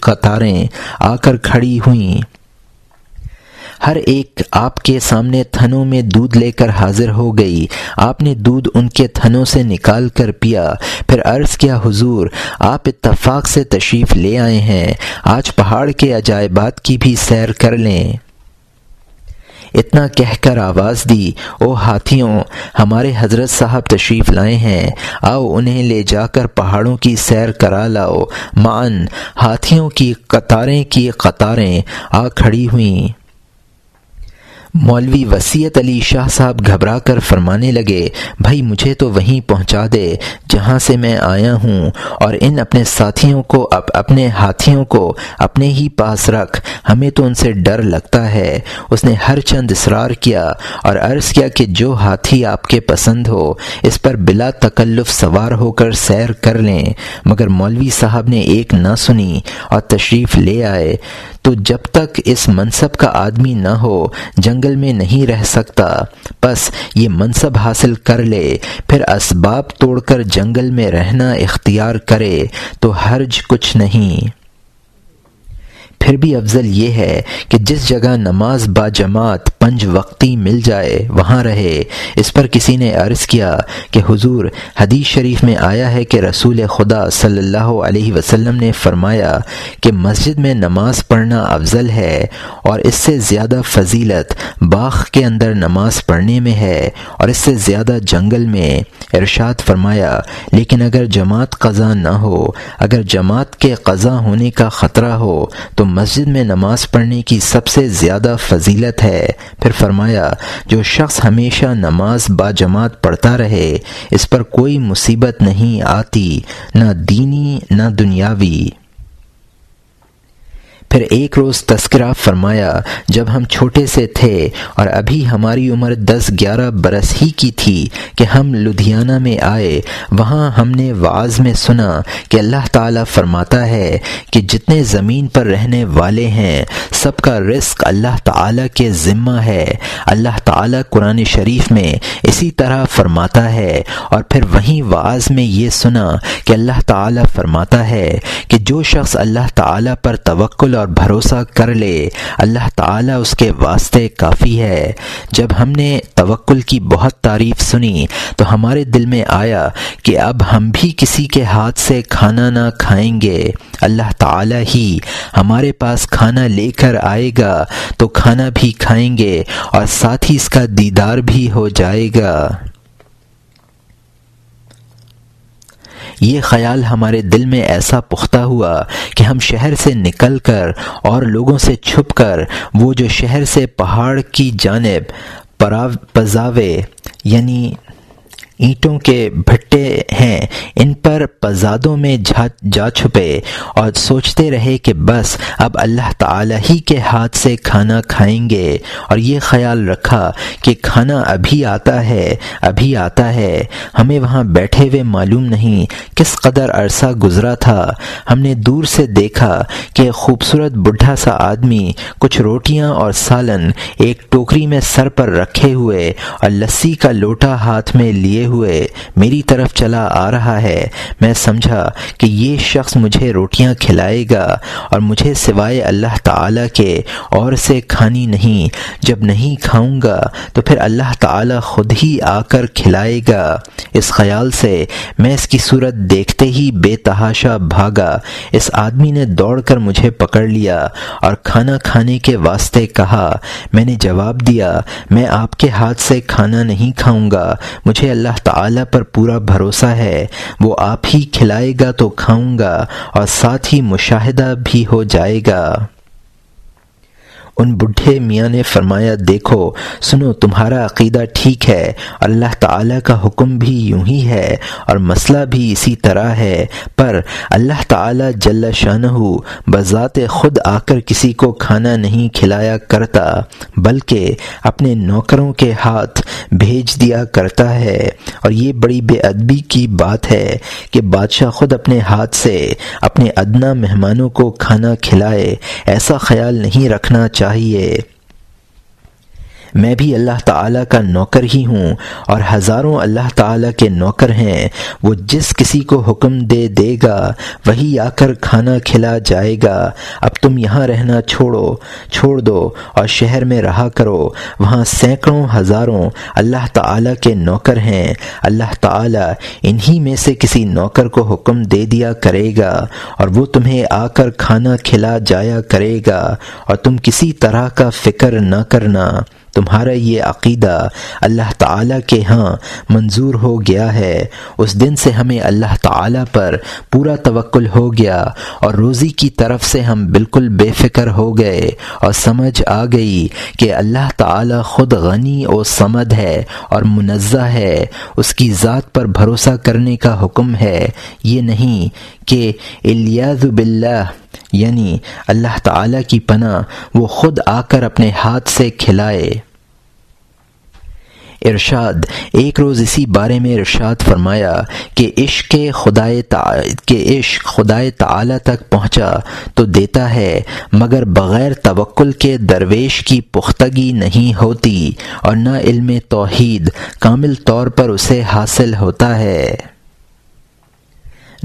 قطاریں آ کر کھڑی ہوئیں، ہر ایک آپ کے سامنے تھنوں میں دودھ لے کر حاضر ہو گئی۔ آپ نے دودھ ان کے تھنوں سے نکال کر پیا۔ پھر عرض کیا: حضور آپ اتفاق سے تشریف لے آئے ہیں، آج پہاڑ کے عجائبات کی بھی سیر کر لیں۔ اتنا کہہ کر آواز دی: او ہاتھیوں، ہمارے حضرت صاحب تشریف لائے ہیں، آؤ انہیں لے جا کر پہاڑوں کی سیر کرا لاؤ۔ معاً ہاتھیوں کی قطاریں آ کھڑی ہوئیں۔ مولوی وصیت علی شاہ صاحب گھبرا کر فرمانے لگے: بھائی مجھے تو وہیں پہنچا دے جہاں سے میں آیا ہوں، اور ان اپنے ہاتھیوں کو اپنے ہی پاس رکھ، ہمیں تو ان سے ڈر لگتا ہے۔ اس نے ہر چند اصرار کیا اور عرض کیا کہ جو ہاتھی آپ کے پسند ہو اس پر بلا تکلف سوار ہو کر سیر کر لیں، مگر مولوی صاحب نے ایک نہ سنی اور تشریف لے آئے۔ تو جب تک اس منصب کا آدمی نہ ہو جنگل میں نہیں رہ سکتا، بس یہ منصب حاصل کر لے، پھر اسباب توڑ کر جنگل میں رہنا اختیار کرے تو حرج کچھ نہیں۔ پھر بھی افضل یہ ہے کہ جس جگہ نماز با جماعت 5 وقتی مل جائے وہاں رہے۔ اس پر کسی نے عرض کیا کہ حضور حدیث شریف میں آیا ہے کہ رسول خدا صلی اللہ علیہ وسلم نے فرمایا کہ مسجد میں نماز پڑھنا افضل ہے، اور اس سے زیادہ فضیلت باغ کے اندر نماز پڑھنے میں ہے، اور اس سے زیادہ جنگل میں۔ ارشاد فرمایا: لیکن اگر جماعت قضا نہ ہو، اگر جماعت کے قضا ہونے کا خطرہ ہو تو تو مسجد میں نماز پڑھنے کی سب سے زیادہ فضیلت ہے۔ پھر فرمایا جو شخص ہمیشہ نماز باجماعت پڑھتا رہے اس پر کوئی مصیبت نہیں آتی، نہ دینی نہ دنیاوی۔ پھر ایک روز تذکرہ فرمایا جب ہم چھوٹے سے تھے اور ابھی ہماری عمر 10-11 برس ہی کی تھی کہ ہم لدھیانہ میں آئے، وہاں ہم نے وعظ میں سنا کہ اللہ تعالیٰ فرماتا ہے کہ جتنے زمین پر رہنے والے ہیں سب کا رزق اللہ تعالیٰ کے ذمہ ہے۔ اللہ تعالیٰ قرآن شریف میں اسی طرح فرماتا ہے، اور پھر وہیں وعظ میں یہ سنا کہ اللہ تعالیٰ فرماتا ہے کہ جو شخص اللہ تعالیٰ پر توکل اور بھروسہ کر لے اللہ تعالیٰ اس کے واسطے کافی ہے۔ جب ہم نے توکل کی بہت تعریف سنی تو ہمارے دل میں آیا کہ اب ہم بھی کسی کے ہاتھ سے کھانا نہ کھائیں گے، اللہ تعالیٰ ہی ہمارے پاس کھانا لے کر آئے گا تو کھانا بھی کھائیں گے اور ساتھ ہی اس کا دیدار بھی ہو جائے گا۔ یہ خیال ہمارے دل میں ایسا پختہ ہوا کہ ہم شہر سے نکل کر اور لوگوں سے چھپ کر وہ جو شہر سے پہاڑ کی جانب پزاوے یعنی اینٹوں کے بھٹے ہیں ان پر پزادوں میں جا چھپے اور سوچتے رہے کہ بس اب اللہ تعالیٰ ہی کے ہاتھ سے کھانا کھائیں گے، اور یہ خیال رکھا کہ کھانا ابھی آتا ہے۔ ہمیں وہاں بیٹھے ہوئے معلوم نہیں کس قدر عرصہ گزرا تھا، ہم نے دور سے دیکھا کہ خوبصورت بڈھا سا آدمی کچھ روٹیاں اور سالن ایک ٹوکری میں سر پر رکھے ہوئے اور لسی کا لوٹا ہاتھ میں لیے ہوئے میری طرف چلا آ رہا ہے۔ میں سمجھا کہ یہ شخص مجھے روٹیاں کھلائے گا اور مجھے سوائے اللہ تعالیٰ کے اور سے کھانی نہیں، جب نہیں کھاؤں گا تو پھر اللہ تعالیٰ خود ہی آ کر کھلائے گا۔ اس خیال سے میں اس کی صورت دیکھتے ہی بے تحاشا بھاگا۔ اس آدمی نے دوڑ کر مجھے پکڑ لیا اور کھانا کھانے کے واسطے کہا۔ میں نے جواب دیا میں آپ کے ہاتھ سے کھانا نہیں کھاؤں گا، مجھے اللہ تعالیٰ پر پورا بھروسہ ہے، وہ آپ ہی کھلائے گا تو کھاؤں گا اور ساتھ ہی مشاہدہ بھی ہو جائے گا۔ ان بڈھے میاں نے فرمایا دیکھو سنو، تمہارا عقیدہ ٹھیک ہے اور اللہ تعالیٰ کا حکم بھی یوں ہی ہے اور مسئلہ بھی اسی طرح ہے، پر اللہ تعالیٰ جل شانہ بذات خود آ کر کسی کو کھانا نہیں کھلایا کرتا بلکہ اپنے نوکروں کے ہاتھ بھیج دیا کرتا ہے، اور یہ بڑی بے ادبی کی بات ہے کہ بادشاہ خود اپنے ہاتھ سے اپنے ادنا مہمانوں کو کھانا کھلائے۔ ایسا خیال نہیں رکھنا چاہیے۔ میں بھی اللہ تعالیٰ کا نوکر ہی ہوں اور ہزاروں اللہ تعالیٰ کے نوکر ہیں، وہ جس کسی کو حکم دے گا وہی آ کر کھانا کھلا جائے گا۔ اب تم یہاں رہنا چھوڑ دو اور شہر میں رہا کرو، وہاں سینکڑوں ہزاروں اللہ تعالیٰ کے نوکر ہیں، اللہ تعالیٰ انہی میں سے کسی نوکر کو حکم دے دیا کرے گا اور وہ تمہیں آ کر کھانا کھلا جایا کرے گا، اور تم کسی طرح کا فکر نہ کرنا۔ تمہارا یہ عقیدہ اللہ تعالیٰ کے ہاں منظور ہو گیا ہے۔ اس دن سے ہمیں اللہ تعالیٰ پر پورا توکل ہو گیا اور روزی کی طرف سے ہم بالکل بے فکر ہو گئے اور سمجھ آ گئی کہ اللہ تعالیٰ خود غنی و صمد ہے اور منزہ ہے، اس کی ذات پر بھروسہ کرنے کا حکم ہے، یہ نہیں کہ الیاذ باللہ یعنی اللہ تعالیٰ کی پناہ وہ خود آ کر اپنے ہاتھ سے کھلائے۔ ارشاد ایک روز اسی بارے میں ارشاد فرمایا کہ عشق خدائے تعالی تک پہنچا تو دیتا ہے، مگر بغیر توکل کے درویش کی پختگی نہیں ہوتی اور نہ علم توحید کامل طور پر اسے حاصل ہوتا ہے۔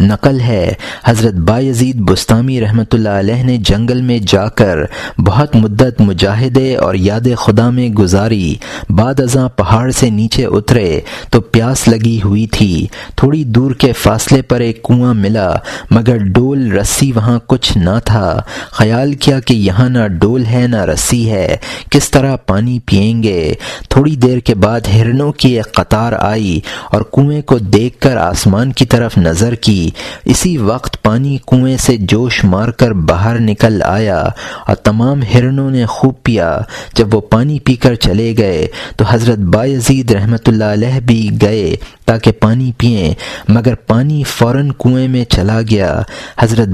نقل ہے حضرت بایزید بستامی رحمۃ اللہ علیہ نے جنگل میں جا کر بہت مدت مجاہدے اور یاد خدا میں گزاری، بعد ازاں پہاڑ سے نیچے اترے تو پیاس لگی ہوئی تھی، تھوڑی دور کے فاصلے پر ایک کنواں ملا مگر ڈول رسی وہاں کچھ نہ تھا، خیال کیا کہ یہاں نہ ڈول ہے نہ رسی ہے، کس طرح پانی پئیں گے؟ تھوڑی دیر کے بعد ہرنوں کی ایک قطار آئی اور کنویں کو دیکھ کر آسمان کی طرف نظر کی اسی وقت پانی کنویں سے جوش مار کر باہر نکل آیا اور تمام ہرنوں نے خوب پیا۔ جب وہ پانی پی کر چلے گئے تو حضرت بایزید رحمۃ اللہ علیہ بھی گئے تاکہ پانی پئیں، مگر پانی فوراً کنویں میں چلا گیا۔ حضرت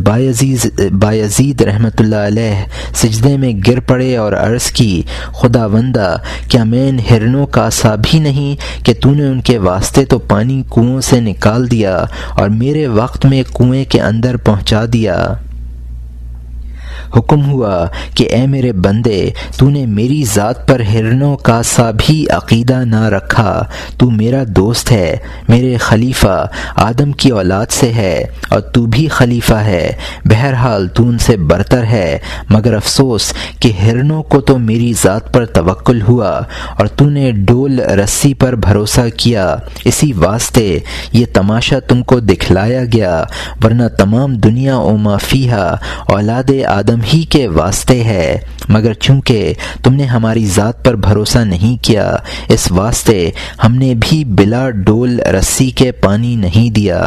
بایزید رحمۃ اللہ علیہ سجدے میں گر پڑے اور عرض کی، خداوندہ، کیا میں ان ہرنوں کا سا بھی نہیں کہ تو نے ان کے واسطے تو پانی کنویں سے نکال دیا اور میرے وقت میں کنویں کے اندر پہنچا دیا۔ حکم ہوا کہ اے میرے بندے، تو نے میری ذات پر ہرنوں کا سا بھی عقیدہ نہ رکھا۔ تو میرا دوست ہے، میرے خلیفہ آدم کی اولاد سے ہے اور تو بھی خلیفہ ہے، بہرحال تو ان سے برتر ہے، مگر افسوس کہ ہرنوں کو تو میری ذات پر توکل ہوا اور تو نے ڈول رسی پر بھروسہ کیا، اسی واسطے یہ تماشا تم کو دکھلایا گیا، ورنہ تمام دنیا و ما فیہا اولاد آدم ہی کے واسطے ہے، مگر چونکہ تم نے ہماری ذات پر بھروسہ نہیں کیا، اس واسطے ہم نے بھی بلا ڈول رسی کے پانی نہیں دیا۔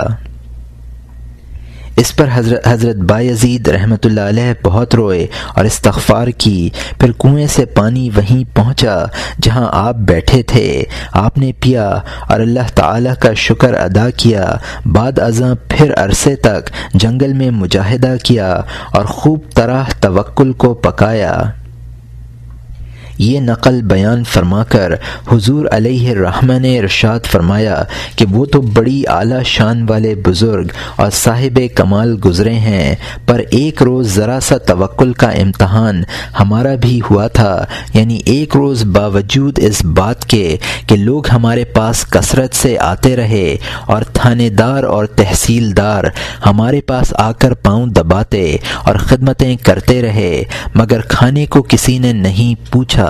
اس پر حضرت بایزید رحمۃ اللہ علیہ بہت روئے اور استغفار کی، پھر کنویں سے پانی وہیں پہنچا جہاں آپ بیٹھے تھے، آپ نے پیا اور اللہ تعالیٰ کا شکر ادا کیا۔ بعد ازاں پھر عرصے تک جنگل میں مجاہدہ کیا اور خوب طرح توکل کو پکایا۔ یہ نقل بیان فرما کر حضور علیہ الرحمہ نے ارشاد فرمایا کہ وہ تو بڑی اعلیٰ شان والے بزرگ اور صاحب کمال گزرے ہیں، پر ایک روز ذرا سا توکل کا امتحان ہمارا بھی ہوا تھا، یعنی ایک روز باوجود اس بات کے کہ لوگ ہمارے پاس کثرت سے آتے رہے اور تھانے دار اور تحصیلدار ہمارے پاس آ کر پاؤں دباتے اور خدمتیں کرتے رہے، مگر کھانے کو کسی نے نہیں پوچھا۔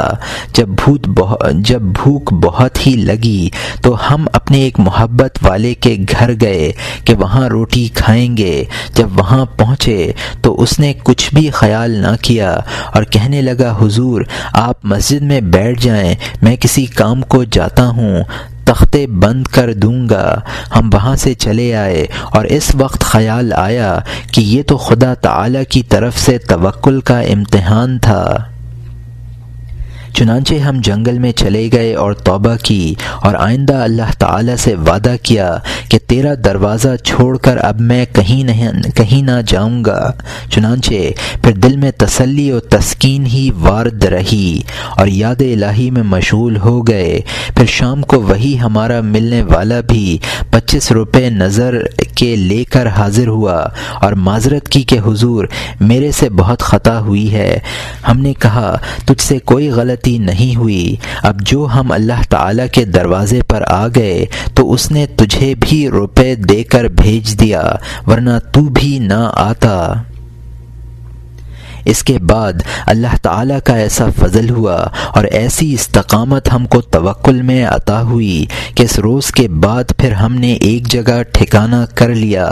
جب بھوک بہت ہی لگی تو ہم اپنے ایک محبت والے کے گھر گئے کہ وہاں روٹی کھائیں گے۔ جب وہاں پہنچے تو اس نے کچھ بھی خیال نہ کیا اور کہنے لگا، حضور آپ مسجد میں بیٹھ جائیں، میں کسی کام کو جاتا ہوں، تختے بند کر دوں گا۔ ہم وہاں سے چلے آئے اور اس وقت خیال آیا کہ یہ تو خدا تعالی کی طرف سے توکل کا امتحان تھا۔ چنانچہ ہم جنگل میں چلے گئے اور توبہ کی اور آئندہ اللہ تعالی سے وعدہ کیا کہ تیرا دروازہ چھوڑ کر اب میں کہیں نہ جاؤں گا۔ چنانچہ پھر دل میں تسلی و تسکین ہی وارد رہی اور یاد الہی میں مشغول ہو گئے۔ پھر شام کو وہی ہمارا ملنے والا بھی 25 روپے نظر کے لے کر حاضر ہوا اور معذرت کی کہ حضور میرے سے بہت خطا ہوئی ہے۔ ہم نے کہا، تجھ سے کوئی غلطی نہیں ہوئی، اب جو ہم اللہ تعالی کے دروازے پر آ گئے تو اس نے تجھے بھی روپے دے کر بھیج دیا، ورنہ تو بھی نہ آتا۔ اس کے بعد اللہ تعالیٰ کا ایسا فضل ہوا اور ایسی استقامت ہم کو توکل میں عطا ہوئی کہ اس روز کے بعد پھر ہم نے ایک جگہ ٹھکانہ کر لیا۔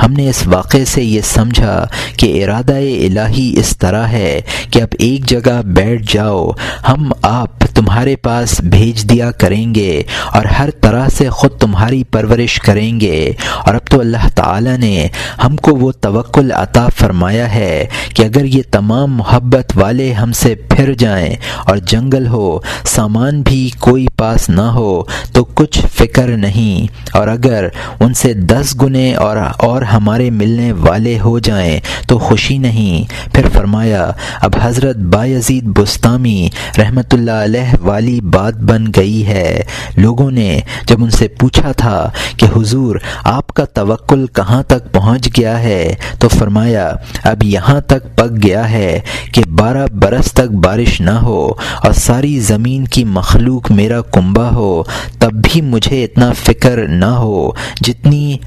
ہم نے اس واقعے سے یہ سمجھا کہ ارادہ الہی اس طرح ہے کہ اب ایک جگہ بیٹھ جاؤ، ہم آپ تمہارے پاس بھیج دیا کریں گے اور ہر طرح سے خود تمہاری پرورش کریں گے، اور اب تو اللہ تعالیٰ نے ہم کو وہ توکل عطا فرمایا ہے کہ اگر یہ تمام محبت والے ہم سے پھر جائیں اور جنگل ہو، سامان بھی کوئی پاس نہ ہو تو کچھ فکر نہیں، اور اگر ان سے 10 گنے اور ہمارے ملنے والے ہو جائیں تو خوشی نہیں۔ پھر فرمایا، اب حضرت بایزید بسطامی رحمۃ اللہ علیہ والی بات بن گئی ہے۔ لوگوں نے جب ان سے پوچھا تھا کہ حضور آپ کا توکل کہاں تک پہنچ گیا ہے تو فرمایا، اب یہاں تک پک گیا ہے کہ 12 برس تک بارش نہ ہو اور ساری زمین کی مخلوق میرا کنبہ ہو، تب بھی مجھے اتنا فکر نہ ہو جتنی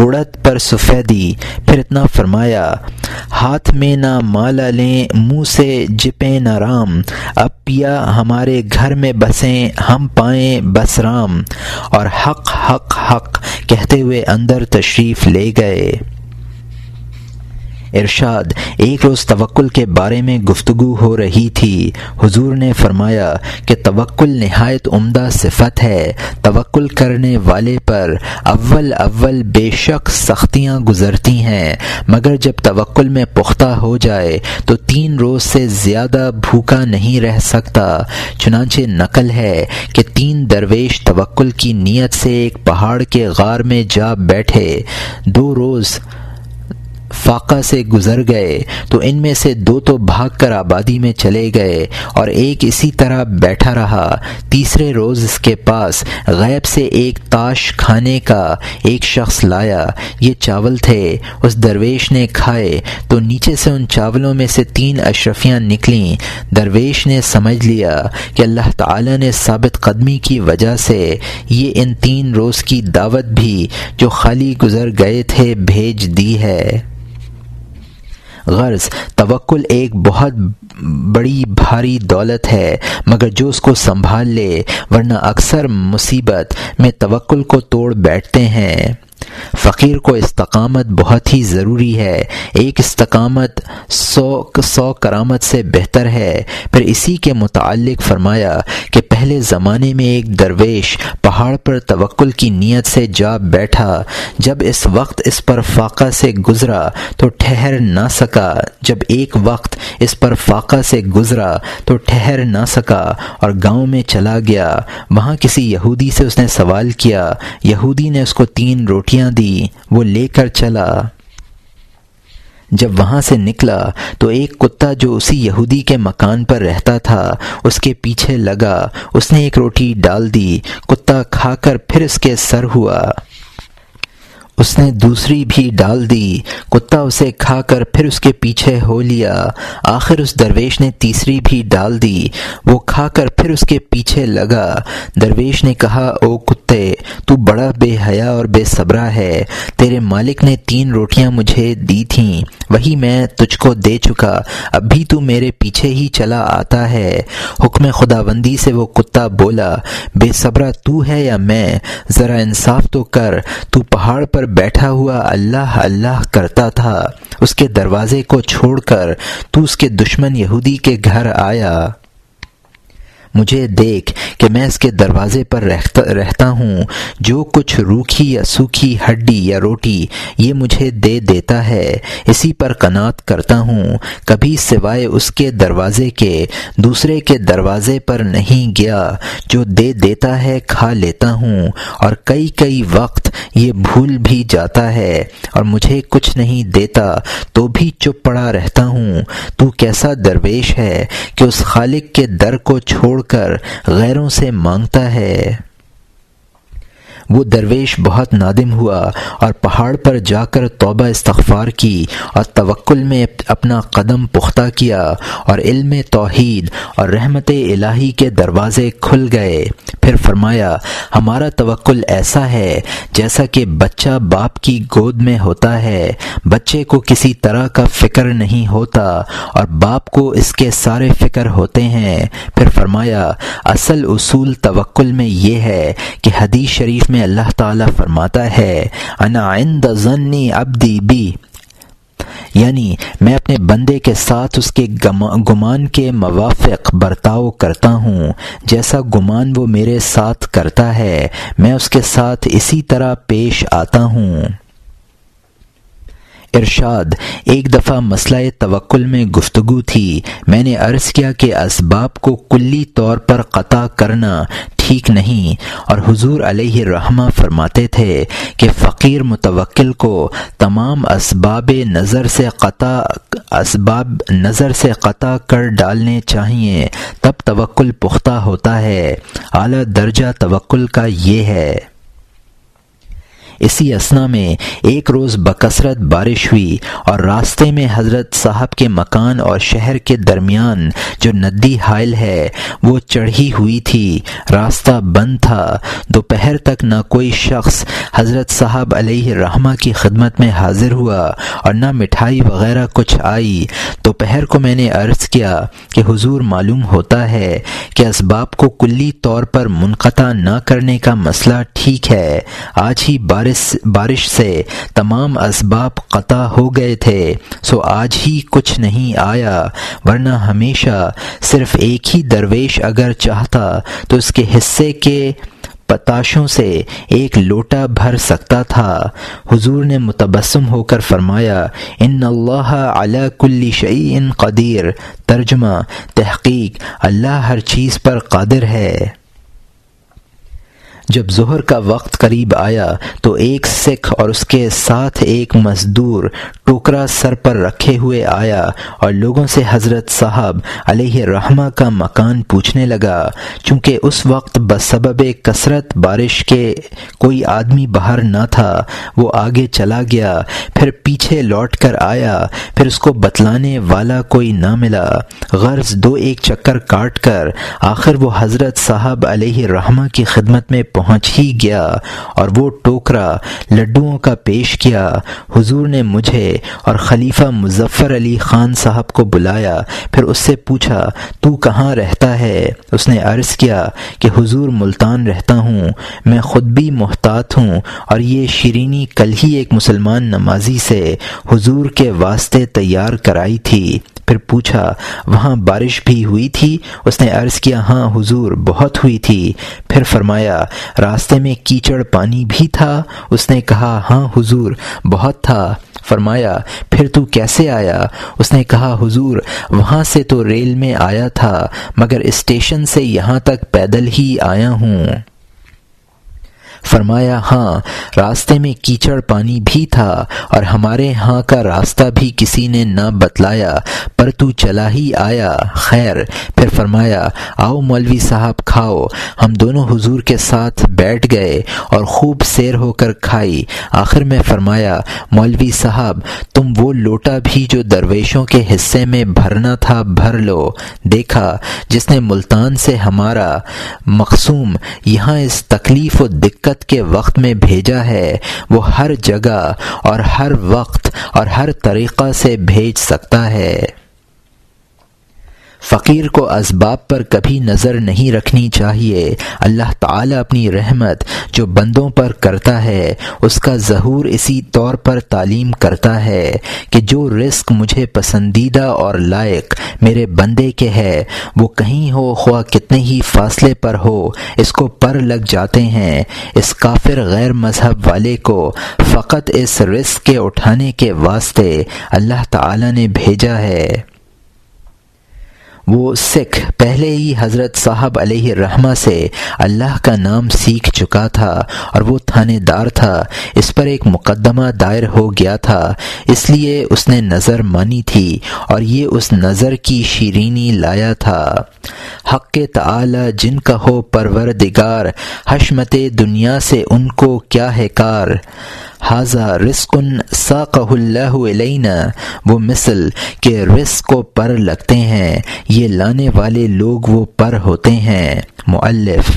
اڑد پر سفیدی۔ پھر اتنا فرمایا، ہاتھ میں نہ مالا لیں، منہ سے جپیں نہ رام، اب پیا ہمارے گھر میں بسیں، ہم پائیں بس رام، اور حق حق حق کہتے ہوئے اندر تشریف لے گئے۔ ارشاد: ایک روز توکل کے بارے میں گفتگو ہو رہی تھی۔ حضور نے فرمایا کہ توکل نہایت عمدہ صفت ہے۔ توکل کرنے والے پر اول بے شک سختیاں گزرتی ہیں، مگر جب توکل میں پختہ ہو جائے تو 3 روز سے زیادہ بھوکا نہیں رہ سکتا۔ چنانچہ نقل ہے کہ 3 درویش توکل کی نیت سے ایک پہاڑ کے غار میں جا بیٹھے۔ 2 روز فاقہ سے گزر گئے تو ان میں سے 2 تو بھاگ کر آبادی میں چلے گئے اور ایک اسی طرح بیٹھا رہا۔ تیسرے روز اس کے پاس غیب سے ایک تاش کھانے کا ایک شخص لایا۔ یہ چاول تھے۔ اس درویش نے کھائے تو نیچے سے ان چاولوں میں سے 3 اشرفیاں نکلیں۔ درویش نے سمجھ لیا کہ اللہ تعالی نے ثابت قدمی کی وجہ سے یہ ان 3 روز کی دعوت بھی جو خالی گزر گئے تھے بھیج دی ہے۔ غرض توکل ایک بہت بڑی بھاری دولت ہے، مگر جو اس کو سنبھال لے، ورنہ اکثر مصیبت میں توکل کو توڑ بیٹھتے ہیں۔ فقیر کو استقامت بہت ہی ضروری ہے۔ ایک استقامت 100 کرامت سے بہتر ہے۔ پھر اسی کے متعلق فرمایا کہ پہلے زمانے میں ایک درویش پہاڑ پر توکل کی نیت سے جا بیٹھا۔ جب اس وقت اس پر فاقہ سے گزرا تو ٹھہر نہ سکا۔ جب ایک وقت اس پر فاقہ سے گزرا تو ٹھہر نہ سکا اور گاؤں میں چلا گیا۔ وہاں کسی یہودی سے اس نے سوال کیا۔ یہودی نے اس کو 3 روٹیاں دی، وہ لے کر چلا۔ جب وہاں سے نکلا تو ایک کتا جو اسی یہودی کے مکان پر رہتا تھا اس کے پیچھے لگا۔ اس نے ایک روٹی ڈال دی، کتا کھا کر پھر اس کے سر ہوا۔ اس نے دوسری بھی ڈال دی، کتا اسے کھا کر پھر اس کے پیچھے ہو لیا۔ آخر اس درویش نے تیسری بھی ڈال دی، وہ کھا کر پھر اس کے پیچھے لگا۔ درویش نے کہا: او کتے، تو بڑا بے حیا اور بے صبرا ہے۔ تیرے مالک نے 3 روٹیاں مجھے دی تھیں، وہی میں تجھ کو دے چکا، اب بھی تو میرے پیچھے ہی چلا آتا ہے۔ حکم خداوندی سے وہ کتا بولا: بے صبرا تو ہے یا میں؟ ذرا انصاف تو کر۔ تو پہاڑ پر بیٹھا ہوا اللہ اللہ کرتا تھا، اس کے دروازے کو چھوڑ کر تو اس کے دشمن یہودی کے گھر آیا۔ مجھے دیکھ کہ میں اس کے دروازے پر رہتا ہوں، جو کچھ روکھی یا سوکھی ہڈی یا روٹی یہ مجھے دے دیتا ہے، اسی پر قناعت کرتا ہوں، کبھی سوائے اس کے دروازے کے دوسرے کے دروازے پر نہیں گیا۔ جو دے دیتا ہے کھا لیتا ہوں، اور کئی وقت یہ بھول بھی جاتا ہے اور مجھے کچھ نہیں دیتا تو بھی چپ پڑا رہتا ہوں۔ تو کیسا درویش ہے کہ اس خالق کے در کو چھوڑ کر غیروں سے مانگتا ہے۔ وہ درویش بہت نادم ہوا اور پہاڑ پر جا کر توبہ استغفار کی اور توکل میں اپنا قدم پختہ کیا، اور علم توحید اور رحمت الہی کے دروازے کھل گئے۔ پھر فرمایا: ہمارا توکل ایسا ہے جیسا کہ بچہ باپ کی گود میں ہوتا ہے، بچے کو کسی طرح کا فکر نہیں ہوتا اور باپ کو اس کے سارے فکر ہوتے ہیں۔ پھر فرمایا: اصل اصول توکل میں یہ ہے کہ حدیث شریف میں اللہ تعالیٰ فرماتا ہے: انا عند ظن عبدی بی، یعنی میں اپنے بندے کے ساتھ اس کے گمان کے موافق برتاؤ کرتا ہوں، جیسا گمان وہ میرے ساتھ کرتا ہے میں اس کے ساتھ اسی طرح پیش آتا ہوں۔ ارشاد: ایک دفعہ مسئلہ توکل میں گفتگو تھی۔ میں نے عرض کیا کہ اسباب کو کلی طور پر قطع کرنا ٹھیک نہیں، اور حضور علیہ الرحمہ فرماتے تھے کہ فقیر متوکل کو تمام اسباب نظر سے قطع کر ڈالنے چاہیے، تب توکل پختہ ہوتا ہے۔ اعلیٰ درجہ توکل کا یہ ہے۔ اسی اثنا میں ایک روز بکثرت بارش ہوئی اور راستے میں حضرت صاحب کے مکان اور شہر کے درمیان جو ندی حائل ہے وہ چڑھی ہوئی تھی، راستہ بند تھا۔ دوپہر تک نہ کوئی شخص حضرت صاحب علیہ الرحمہ کی خدمت میں حاضر ہوا اور نہ مٹھائی وغیرہ کچھ آئی۔ دوپہر کو میں نے عرض کیا کہ حضور، معلوم ہوتا ہے کہ اسباب کو کلی طور پر منقطع نہ کرنے کا مسئلہ ٹھیک ہے، آج ہی بارش بارش سے تمام اسباب قطع ہو گئے تھے، سو آج ہی کچھ نہیں آیا، ورنہ ہمیشہ صرف ایک ہی درویش اگر چاہتا تو اس کے حصے کے پتاشوں سے ایک لوٹا بھر سکتا تھا۔ حضور نے متبسم ہو کر فرمایا، ان اللہ علی کل شیء قدیر، ترجمہ تحقیق اللہ ہر چیز پر قادر ہے۔ جب ظہر کا وقت قریب آیا تو ایک سکھ اور اس کے ساتھ ایک مزدور ٹوکرا سر پر رکھے ہوئے آیا اور لوگوں سے حضرت صاحب علیہ الرحمہ کا مکان پوچھنے لگا۔ چونکہ اس وقت بسبب کثرت بارش کے کوئی آدمی باہر نہ تھا، وہ آگے چلا گیا، پھر پیچھے لوٹ کر آیا، پھر اس کو بتلانے والا کوئی نہ ملا، غرض دو ایک چکر کاٹ کر آخر وہ حضرت صاحب علیہ الرحمہ کی خدمت میں پہنچ ہی گیا اور وہ ٹوکرا لڈوؤں کا پیش کیا۔ حضور نے مجھے اور خلیفہ مظفر علی خان صاحب کو بلایا، پھر اس سے پوچھا تو کہاں رہتا ہے؟ اس نے عرض کیا کہ حضور ملتان رہتا ہوں، میں خود بھی محتاط ہوں اور یہ شیرینی کل ہی ایک مسلمان نمازی سے حضور کے واسطے تیار کرائی تھی۔ پھر پوچھا وہاں بارش بھی ہوئی تھی؟ اس نے عرض کیا ہاں حضور بہت ہوئی تھی۔ پھر فرمایا راستے میں کیچڑ پانی بھی تھا؟ اس نے کہا ہاں حضور بہت تھا۔ فرمایا پھر تو کیسے آیا؟ اس نے کہا حضور وہاں سے تو ریل میں آیا تھا، مگر اسٹیشن سے یہاں تک پیدل ہی آیا ہوں۔ فرمایا ہاں راستے میں کیچڑ پانی بھی تھا اور ہمارے ہاں کا راستہ بھی کسی نے نہ بتلایا، پر تو چلا ہی آیا، خیر۔ پھر فرمایا آؤ مولوی صاحب کھاؤ۔ ہم دونوں حضور کے ساتھ بیٹھ گئے اور خوب سیر ہو کر کھائی۔ آخر میں فرمایا مولوی صاحب تم وہ لوٹا بھی جو درویشوں کے حصے میں بھرنا تھا بھر لو۔ دیکھا جس نے ملتان سے ہمارا مقصوم یہاں اس تکلیف و دقت کے وقت میں بھیجا ہے، وہ ہر جگہ اور ہر وقت اور ہر طریقہ سے بھیج سکتا ہے۔ فقیر کو اسباب پر کبھی نظر نہیں رکھنی چاہیے۔ اللہ تعالیٰ اپنی رحمت جو بندوں پر کرتا ہے اس کا ظہور اسی طور پر تعلیم کرتا ہے کہ جو رزق مجھے پسندیدہ اور لائق میرے بندے کے ہے وہ کہیں ہو خواہ کتنے ہی فاصلے پر ہو اس کو پر لگ جاتے ہیں۔ اس کافر غیر مذہب والے کو فقط اس رزق کے اٹھانے کے واسطے اللہ تعالیٰ نے بھیجا ہے۔ وہ سکھ پہلے ہی حضرت صاحب علیہ الرحمہ سے اللہ کا نام سیکھ چکا تھا اور وہ تھانے دار تھا، اس پر ایک مقدمہ دائر ہو گیا تھا، اس لیے اس نے نظر مانی تھی اور یہ اس نظر کی شیرینی لایا تھا۔ حق تعالی جن کا ہو پروردگار، حشمت دنیا سے ان کو کیا ہے کار۔ ھذا رزق ساقہ اللہ علینا، وہ مثل کہ رزق کو پر لگتے ہیں، یہ لانے والے لوگ وہ پر ہوتے ہیں۔ مؤلف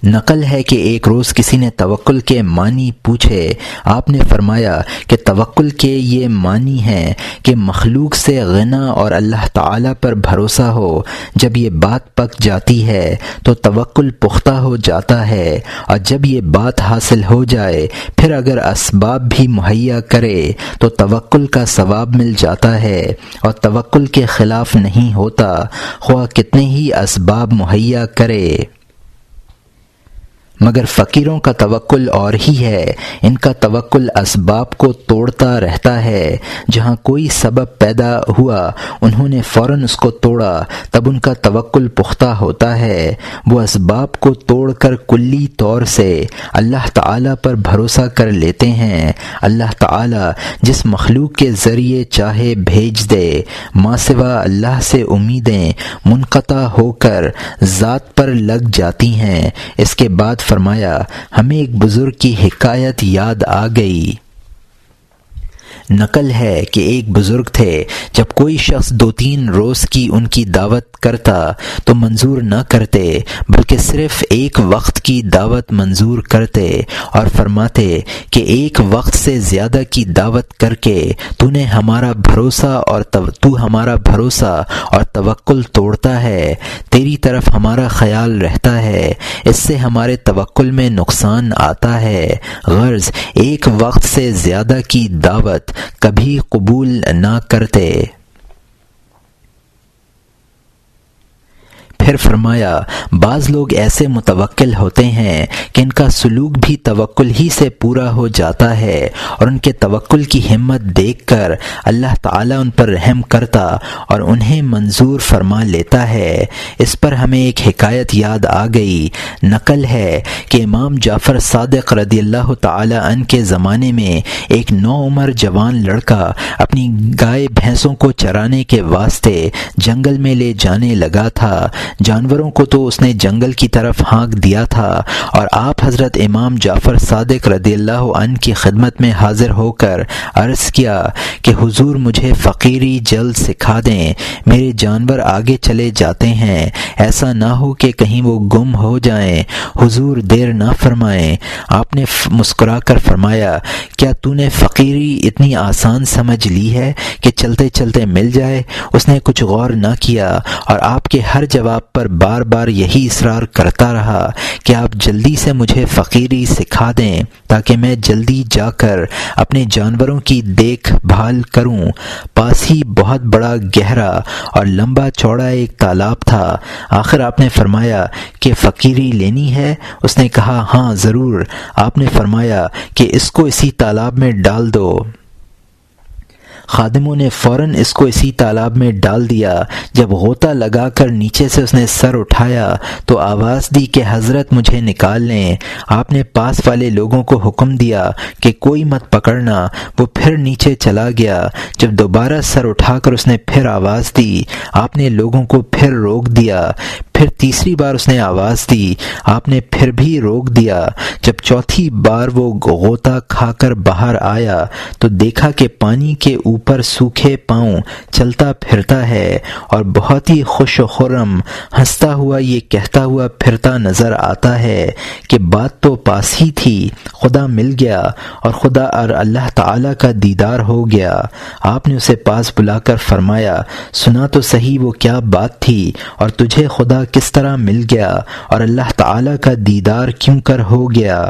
نقل ہے کہ ایک روز کسی نے توکل کے معنی پوچھے، آپ نے فرمایا کہ توکل کے یہ معنی ہیں کہ مخلوق سے غنا اور اللہ تعالیٰ پر بھروسہ ہو۔ جب یہ بات پک جاتی ہے تو توکل پختہ ہو جاتا ہے، اور جب یہ بات حاصل ہو جائے پھر اگر اسباب بھی مہیا کرے تو توکل کا ثواب مل جاتا ہے، اور توکل کے خلاف نہیں ہوتا خواہ کتنے ہی اسباب مہیا کرے۔ مگر فقیروں کا توکل اور ہی ہے، ان کا توکل اسباب کو توڑتا رہتا ہے، جہاں کوئی سبب پیدا ہوا انہوں نے فوراً اس کو توڑا، تب ان کا توکل پختہ ہوتا ہے۔ وہ اسباب کو توڑ کر کلی طور سے اللہ تعالیٰ پر بھروسہ کر لیتے ہیں۔ اللہ تعالیٰ جس مخلوق کے ذریعے چاہے بھیج دے، ماں سوا اللہ سے امیدیں منقطع ہو کر ذات پر لگ جاتی ہیں۔ اس کے بعد فرمایا ہمیں ایک بزرگ کی حکایت یاد آ گئی۔ نقل ہے کہ ایک بزرگ تھے، جب کوئی شخص 2-3 روز کی ان کی دعوت کرتا تو منظور نہ کرتے بلکہ صرف ایک وقت کی دعوت منظور کرتے اور فرماتے کہ ایک وقت سے زیادہ کی دعوت کر کے تو ہمارا بھروسہ اور توکل توڑتا ہے، تیری طرف ہمارا خیال رہتا ہے، اس سے ہمارے توکل میں نقصان آتا ہے۔ غرض ایک وقت سے زیادہ کی دعوت کبھی قبول نہ کرتے۔ پھر فرمایا بعض لوگ ایسے متوکل ہوتے ہیں کہ ان کا سلوک بھی توکل ہی سے پورا ہو جاتا ہے اور ان کے توکل کی ہمت دیکھ کر اللہ تعالیٰ ان پر رحم کرتا اور انہیں منظور فرما لیتا ہے۔ اس پر ہمیں ایک حکایت یاد آ گئی۔ نقل ہے کہ امام جعفر صادق رضی اللہ تعالیٰ عنہ کے زمانے میں ایک نوعمر جوان لڑکا اپنی گائے بھینسوں کو چرانے کے واسطے جنگل میں لے جانے لگا تھا۔ جانوروں کو تو اس نے جنگل کی طرف ہانک دیا تھا اور آپ حضرت امام جعفر صادق رضی اللہ عنہ کی خدمت میں حاضر ہو کر عرض کیا کہ حضور مجھے فقیری جلد سکھا دیں، میرے جانور آگے چلے جاتے ہیں، ایسا نہ ہو کہ کہیں وہ گم ہو جائیں، حضور دیر نہ فرمائیں۔ آپ نے مسکرا کر فرمایا کیا تو نے فقیری اتنی آسان سمجھ لی ہے کہ چلتے چلتے مل جائے؟ اس نے کچھ غور نہ کیا اور آپ کے ہر جواب پر بار بار یہی اصرار کرتا رہا کہ آپ جلدی سے مجھے فقیری سکھا دیں تاکہ میں جلدی جا کر اپنے جانوروں کی دیکھ بھال کروں۔ پاس ہی بہت بڑا گہرا اور لمبا چوڑا ایک تالاب تھا۔ آخر آپ نے فرمایا کہ فقیری لینی ہے؟ اس نے کہا ہاں ضرور۔ آپ نے فرمایا کہ اس کو اسی تالاب میں ڈال دو۔ خادموں نے فوراً اس کو اسی تالاب میں ڈال دیا۔ جب غوطہ لگا کر نیچے سے اس نے سر اٹھایا تو آواز دی کہ حضرت مجھے نکال لیں۔ آپ نے پاس والے لوگوں کو حکم دیا کہ کوئی مت پکڑنا۔ وہ پھر نیچے چلا گیا۔ جب دوبارہ سر اٹھا کر اس نے پھر آواز دی، آپ نے لوگوں کو پھر روک دیا۔ پھر تیسری بار اس نے آواز دی، آپ نے پھر بھی روک دیا۔ جب چوتھی بار وہ غوطہ کھا کر باہر آیا تو دیکھا کہ پانی کے اوپر سوکھے پاؤں چلتا پھرتا ہے اور بہت ہی خوش و خرم ہنستا ہوا یہ کہتا ہوا پھرتا نظر آتا ہے کہ بات تو پاس ہی تھی، خدا مل گیا اور خدا اور اللہ تعالیٰ کا دیدار ہو گیا۔ آپ نے اسے پاس بلا کر فرمایا سنا تو صحیح وہ کیا بات تھی اور تجھے خدا کس طرح مل گیا اور اللہ تعالیٰ کا دیدار کیوں کر ہو گیا؟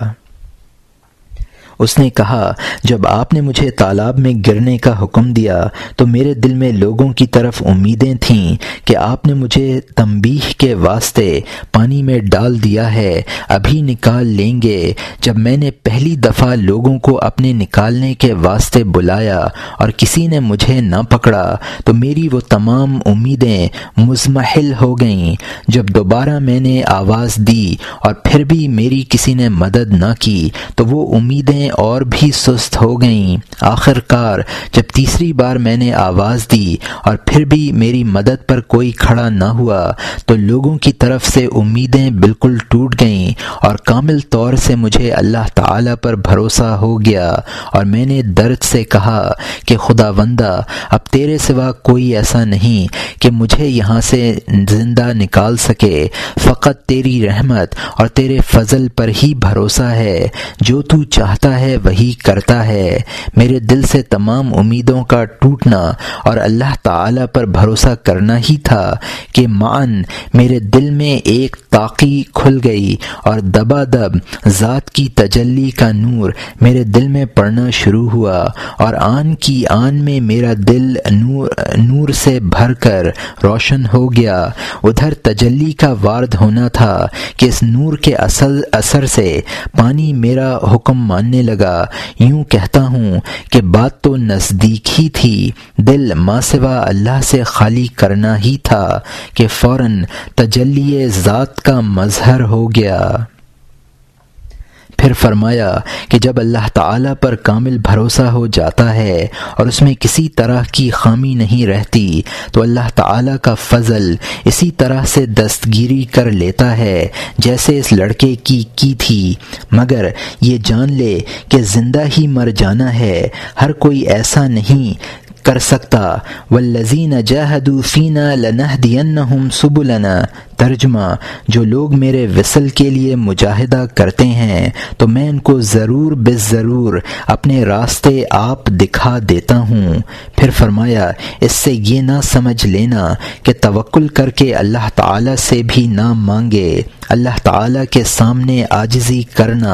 اس نے کہا جب آپ نے مجھے تالاب میں گرنے کا حکم دیا تو میرے دل میں لوگوں کی طرف امیدیں تھیں کہ آپ نے مجھے تنبیہ کے واسطے پانی میں ڈال دیا ہے، ابھی نکال لیں گے۔ جب میں نے پہلی دفعہ لوگوں کو اپنے نکالنے کے واسطے بلایا اور کسی نے مجھے نہ پکڑا تو میری وہ تمام امیدیں مزمحل ہو گئیں۔ جب دوبارہ میں نے آواز دی اور پھر بھی میری کسی نے مدد نہ کی تو وہ امیدیں اور بھی سست ہو گئیں۔ آخر کار جب تیسری بار میں نے آواز دی اور پھر بھی میری مدد پر کوئی کھڑا نہ ہوا تو لوگوں کی طرف سے امیدیں بالکل ٹوٹ گئیں اور کامل طور سے مجھے اللہ تعالیٰ پر بھروسہ ہو گیا اور میں نے درد سے کہا کہ خداوندہ اب تیرے سوا کوئی ایسا نہیں کہ مجھے یہاں سے زندہ نکال سکے، فقط تیری رحمت اور تیرے فضل پر ہی بھروسہ ہے، جو تو چاہتا ہے وہی کرتا ہے۔ میرے دل سے تمام امیدوں کا ٹوٹنا اور اللہ تعالیٰ پر بھروسہ کرنا ہی تھا کہ معاً میرے دل میں ایک تاقی کھل گئی اور دبا دب ذات کی تجلی کا نور میرے دل میں پڑنا شروع ہوا اور آن کی آن میں میرا دل نور سے بھر کر روشن ہو گیا۔ ادھر تجلی کا وارد ہونا تھا کہ اس نور کے اثر سے پانی میرا حکم ماننے لگا۔ یوں کہتا ہوں کہ بات تو نزدیک ہی تھی، دل ما سوا اللہ سے خالی کرنا ہی تھا کہ فوراً تجلی ذات کا مظہر ہو گیا۔ پھر فرمایا کہ جب اللہ تعالیٰ پر کامل بھروسہ ہو جاتا ہے اور اس میں کسی طرح کی خامی نہیں رہتی تو اللہ تعالیٰ کا فضل اسی طرح سے دستگیری کر لیتا ہے جیسے اس لڑکے کی تھی، مگر یہ جان لے کہ زندہ ہی مر جانا ہے، ہر کوئی ایسا نہیں کر سکتا۔ والذین جاہدوا فینا لنہدینہم سبلنا، ترجمہ، جو لوگ میرے وصل کے لیے مجاہدہ کرتے ہیں تو میں ان کو ضرور بالضرور اپنے راستے آپ دکھا دیتا ہوں۔ پھر فرمایا اس سے یہ نہ سمجھ لینا کہ توکل کر کے اللہ تعالیٰ سے بھی نہ مانگے، اللہ تعالیٰ کے سامنے عاجزی کرنا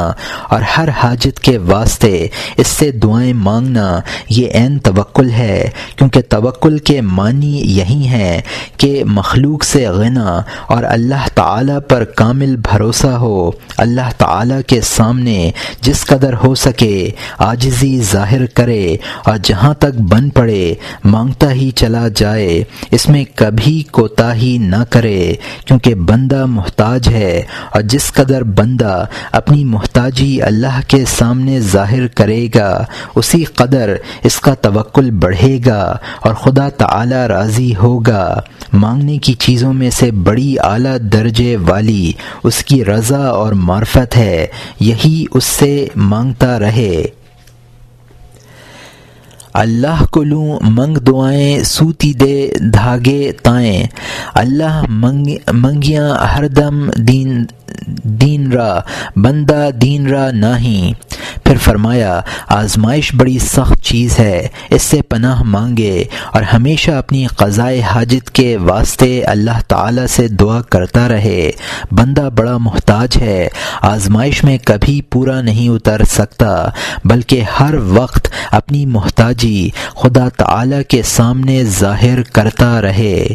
اور ہر حاجت کے واسطے اس سے دعائیں مانگنا یہ عین توکل ہے، کیونکہ توکل کے معنی یہی ہیں کہ مخلوق سے غنا اور اللہ تعالیٰ پر کامل بھروسہ ہو، اللہ تعالیٰ کے سامنے جس قدر ہو سکے عاجزی ظاہر کرے اور جہاں تک بن پڑے مانگتا ہی چلا جائے، اس میں کبھی کوتاہی نہ کرے، کیونکہ بندہ محتاج ہے اور جس قدر بندہ اپنی محتاجی اللہ کے سامنے ظاہر کرے گا اسی قدر اس کا توکل بڑھے گا اور خدا تعالی راضی ہوگا۔ مانگنے کی چیزوں میں سے بڑی اعلیٰ درجے والی اس کی رضا اور معرفت ہے، یہی اس سے مانگتا رہے۔ اللہ کو لوں منگ دعائیں سوتی دے دھاگے تائیں، اللہ منگیاں ہر دم دین را بندہ دین را نہیں۔ پھر فرمایا آزمائش بڑی سخت چیز ہے، اس سے پناہ مانگے اور ہمیشہ اپنی قضائے حاجت کے واسطے اللہ تعالیٰ سے دعا کرتا رہے۔ بندہ بڑا محتاج ہے، آزمائش میں کبھی پورا نہیں اتر سکتا، بلکہ ہر وقت اپنی محتاجی خدا تعالیٰ کے سامنے ظاہر کرتا رہے۔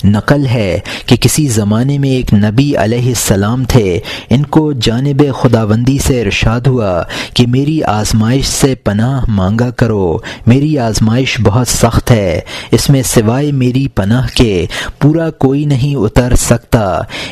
نقل ہے کہ کسی زمانے میں ایک نبی علیہ السلام تھے، ان کو جانب خداوندی سے ارشاد ہوا کہ میری آزمائش سے پناہ مانگا کرو، میری آزمائش بہت سخت ہے، اس میں سوائے میری پناہ کے پورا کوئی نہیں اتر سکتا۔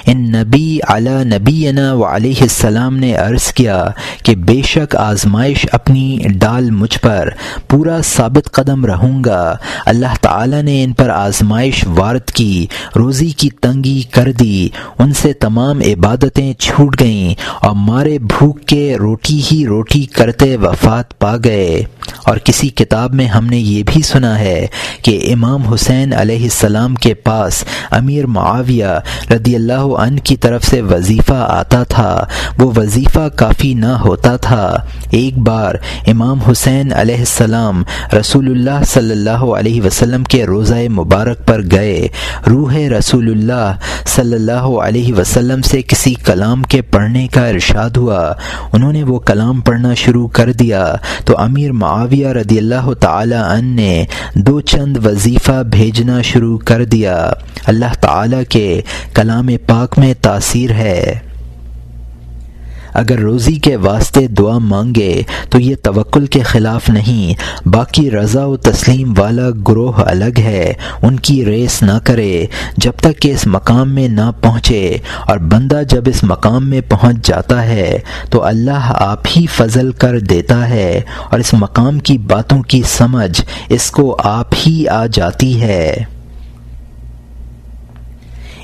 ان نبی علی نبینا و علیہ السلام نے عرض کیا کہ بے شک آزمائش اپنی ڈال مجھ پر، پورا ثابت قدم رہوں گا۔ اللہ تعالیٰ نے ان پر آزمائش وارد کی، روزی کی تنگی کر دی، ان سے تمام عبادتیں چھوٹ گئیں اور مارے بھوک کے روٹی ہی روٹی کرتے وفات پا گئے۔ اور کسی کتاب میں ہم نے یہ بھی سنا ہے کہ امام حسین علیہ السلام کے پاس امیر معاویہ رضی اللہ عنہ کی طرف سے وظیفہ آتا تھا، وہ وظیفہ کافی نہ ہوتا تھا۔ ایک بار امام حسین علیہ السلام رسول اللہ صلی اللہ علیہ وسلم کے روضہ مبارک پر گئے، روح رسول اللہ صلی اللہ علیہ وسلم سے کسی کلام کے پڑھنے کا ارشاد ہوا، انہوں نے وہ کلام پڑھنا شروع کر دیا تو امیر معاویہ رضی اللہ تعالی عنہ نے دو چند وظیفہ بھیجنا شروع کر دیا۔ اللہ تعالی کے کلام پاک میں تاثیر ہے، اگر روزی کے واسطے دعا مانگے تو یہ توکل کے خلاف نہیں، باقی رضا و تسلیم والا گروہ الگ ہے، ان کی ریس نہ کرے جب تک کہ اس مقام میں نہ پہنچے، اور بندہ جب اس مقام میں پہنچ جاتا ہے تو اللہ آپ ہی فضل کر دیتا ہے اور اس مقام کی باتوں کی سمجھ اس کو آپ ہی آ جاتی ہے۔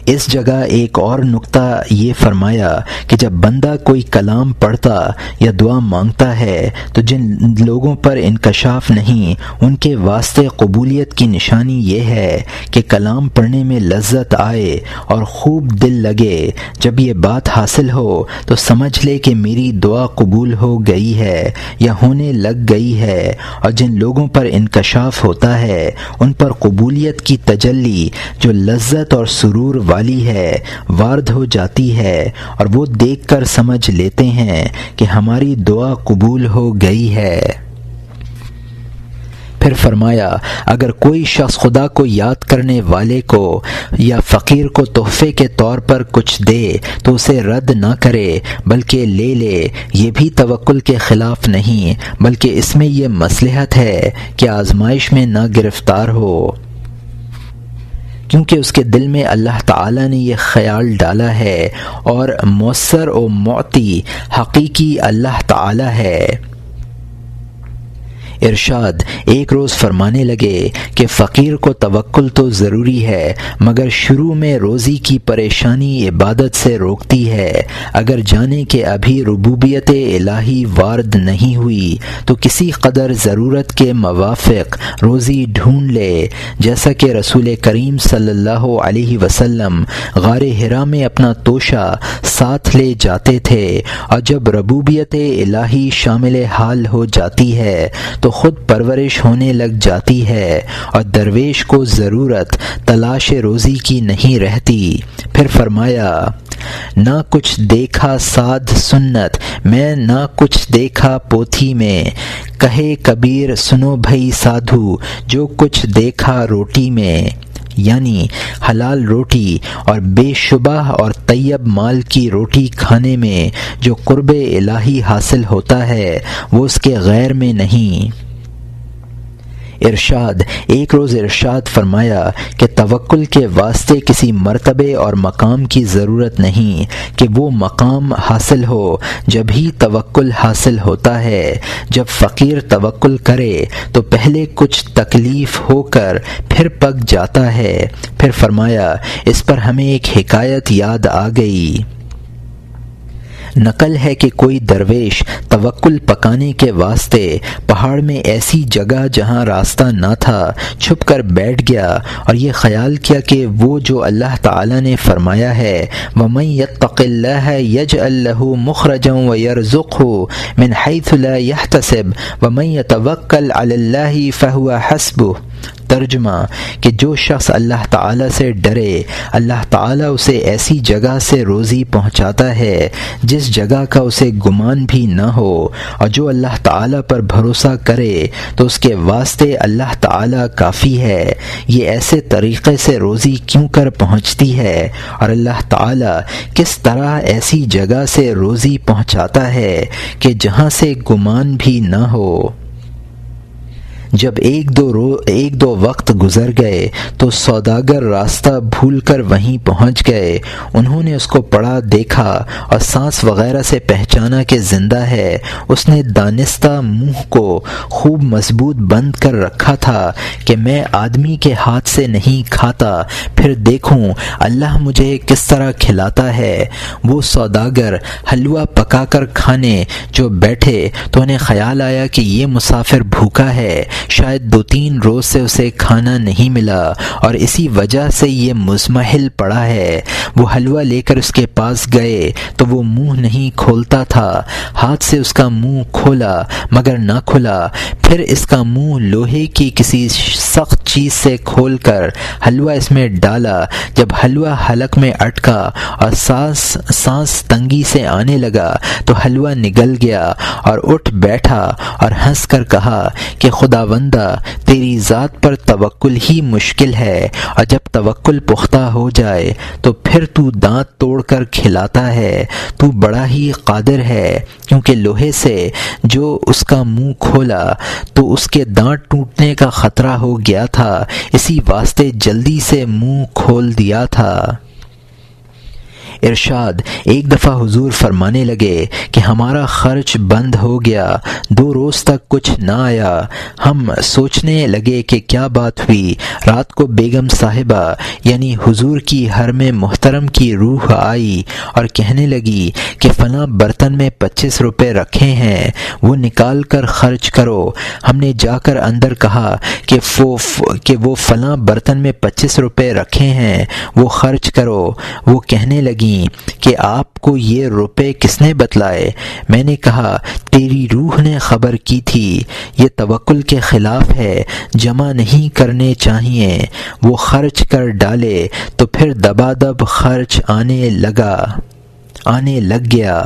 اس جگہ ایک اور نقطہ یہ فرمایا کہ جب بندہ کوئی کلام پڑھتا یا دعا مانگتا ہے تو جن لوگوں پر انکشاف نہیں ان کے واسطے قبولیت کی نشانی یہ ہے کہ کلام پڑھنے میں لذت آئے اور خوب دل لگے۔ جب یہ بات حاصل ہو تو سمجھ لے کہ میری دعا قبول ہو گئی ہے یا ہونے لگ گئی ہے، اور جن لوگوں پر انکشاف ہوتا ہے ان پر قبولیت کی تجلی جو لذت اور سرور والی ہے وارد ہو جاتی ہے، اور وہ دیکھ کر سمجھ لیتے ہیں کہ ہماری دعا قبول ہو گئی ہے۔ پھر فرمایا اگر کوئی شخص خدا کو یاد کرنے والے کو یا فقیر کو تحفے کے طور پر کچھ دے تو اسے رد نہ کرے بلکہ لے لے، یہ بھی توکل کے خلاف نہیں، بلکہ اس میں یہ مصلحت ہے کہ آزمائش میں نہ گرفتار ہو، کیونکہ اس کے دل میں اللہ تعالیٰ نے یہ خیال ڈالا ہے، اور مؤثر و معطی حقیقی اللہ تعالیٰ ہے۔ ارشاد: ایک روز فرمانے لگے کہ فقیر کو توکل تو ضروری ہے، مگر شروع میں روزی کی پریشانی عبادت سے روکتی ہے۔ اگر جانے کہ ابھی ربوبیت الہی وارد نہیں ہوئی تو کسی قدر ضرورت کے موافق روزی ڈھونڈ لے، جیسا کہ رسول کریم صلی اللہ علیہ وسلم غار حرا میں اپنا توشہ ساتھ لے جاتے تھے، اور جب ربوبیت الہی شامل حال ہو جاتی ہے تو خود پرورش ہونے لگ جاتی ہے، اور درویش کو ضرورت تلاش روزی کی نہیں رہتی۔ پھر فرمایا: نہ کچھ دیکھا ساد سنت میں، نہ کچھ دیکھا پوتھی میں، کہے کبیر سنو بھئی سادھو، جو کچھ دیکھا روٹی میں۔ یعنی حلال روٹی اور بے شبہ اور طیب مال کی روٹی کھانے میں جو قرب الہی حاصل ہوتا ہے وہ اس کے غیر میں نہیں۔ ارشاد: ایک روز ارشاد فرمایا کہ توکل کے واسطے کسی مرتبے اور مقام کی ضرورت نہیں کہ وہ مقام حاصل ہو، جب ہی توکل حاصل ہوتا ہے۔ جب فقیر توکل کرے تو پہلے کچھ تکلیف ہو کر پھر پک جاتا ہے۔ پھر فرمایا: اس پر ہمیں ایک حکایت یاد آ گئی۔ نقل ہے کہ کوئی درویش توکل پکانے کے واسطے پہاڑ میں ایسی جگہ جہاں راستہ نہ تھا چھپ کر بیٹھ گیا، اور یہ خیال کیا کہ وہ جو اللہ تعالیٰ نے فرمایا ہے وَمَن يَتَّقِ اللَّهَ يَجْعَل لَّهُ مُخْرَجًا وَيَرْزُقْهُ مِنْ حَيْثُ لَا يَحْتَسِبُ وَمَن يَتَوَكَّلْ عَلَى اللَّهِ فَهُوَ حَسْبُهُ۔ ترجمہ کہ جو شخص اللہ تعالیٰ سے ڈرے، اللہ تعالیٰ اسے ایسی جگہ سے روزی پہنچاتا ہے جس جگہ کا اسے گمان بھی نہ ہو، اور جو اللہ تعالیٰ پر بھروسہ کرے تو اس کے واسطے اللہ تعالیٰ کافی ہے۔ یہ ایسے طریقے سے روزی کیوں کر پہنچتی ہے، اور اللہ تعالیٰ کس طرح ایسی جگہ سے روزی پہنچاتا ہے کہ جہاں سے گمان بھی نہ ہو۔ جب ایک دو وقت گزر گئے تو سوداگر راستہ بھول کر وہیں پہنچ گئے۔ انہوں نے اس کو پڑھا دیکھا اور سانس وغیرہ سے پہچانا کہ زندہ ہے۔ اس نے دانستہ منہ کو خوب مضبوط بند کر رکھا تھا کہ میں آدمی کے ہاتھ سے نہیں کھاتا، پھر دیکھوں اللہ مجھے کس طرح کھلاتا ہے۔ وہ سوداگر حلوہ پکا کر کھانے جو بیٹھے تو انہیں خیال آیا کہ یہ مسافر بھوکا ہے، شاید 2-3 روز سے اسے کھانا نہیں ملا اور اسی وجہ سے یہ مزمحل پڑا ہے۔ وہ حلوہ لے کر اس کے پاس گئے تو وہ منہ نہیں کھولتا تھا۔ ہاتھ سے اس کا منہ کھولا مگر نہ کھلا۔ پھر اس کا منہ لوہے کی کسی سخت چیز سے کھول کر حلوہ اس میں ڈالا۔ جب حلوہ حلق میں اٹکا اور سانس تنگی سے آنے لگا تو حلوہ نگل گیا اور اٹھ بیٹھا اور ہنس کر کہا کہ خداوندہ تیری ذات پر توکل ہی مشکل ہے، اور جب توکل پختہ ہو جائے تو پھر تو دانت توڑ کر کھلاتا ہے۔ تو بڑا ہی قادر ہے، کیونکہ لوہے سے جو اس کا منہ کھولا تو اس کے دانت ٹوٹنے کا خطرہ ہو گیا تھا، اسی واسطے جلدی سے منہ کھول دیا تھا۔ ارشاد: ایک دفعہ حضور فرمانے لگے کہ ہمارا خرچ بند ہو گیا، 2 روز تک کچھ نہ آیا۔ ہم سوچنے لگے کہ کیا بات ہوئی۔ رات کو بیگم صاحبہ یعنی حضور کی حرم محترم کی روح آئی اور کہنے لگی کہ فلاں برتن میں 25 روپے رکھے ہیں، وہ نکال کر خرچ کرو۔ ہم نے جا کر اندر کہا کہ وہ فلاں برتن میں 25 روپے رکھے ہیں، وہ خرچ کرو۔ وہ کہنے لگی کہ آپ کو یہ روپے کس نے بتلائے؟ میں نے کہا تیری روح نے خبر کی تھی۔ یہ توکل کے خلاف ہے، جمع نہیں کرنے چاہیے۔ وہ خرچ کر ڈالے تو پھر دبا دب خرچ آنے لگ گیا۔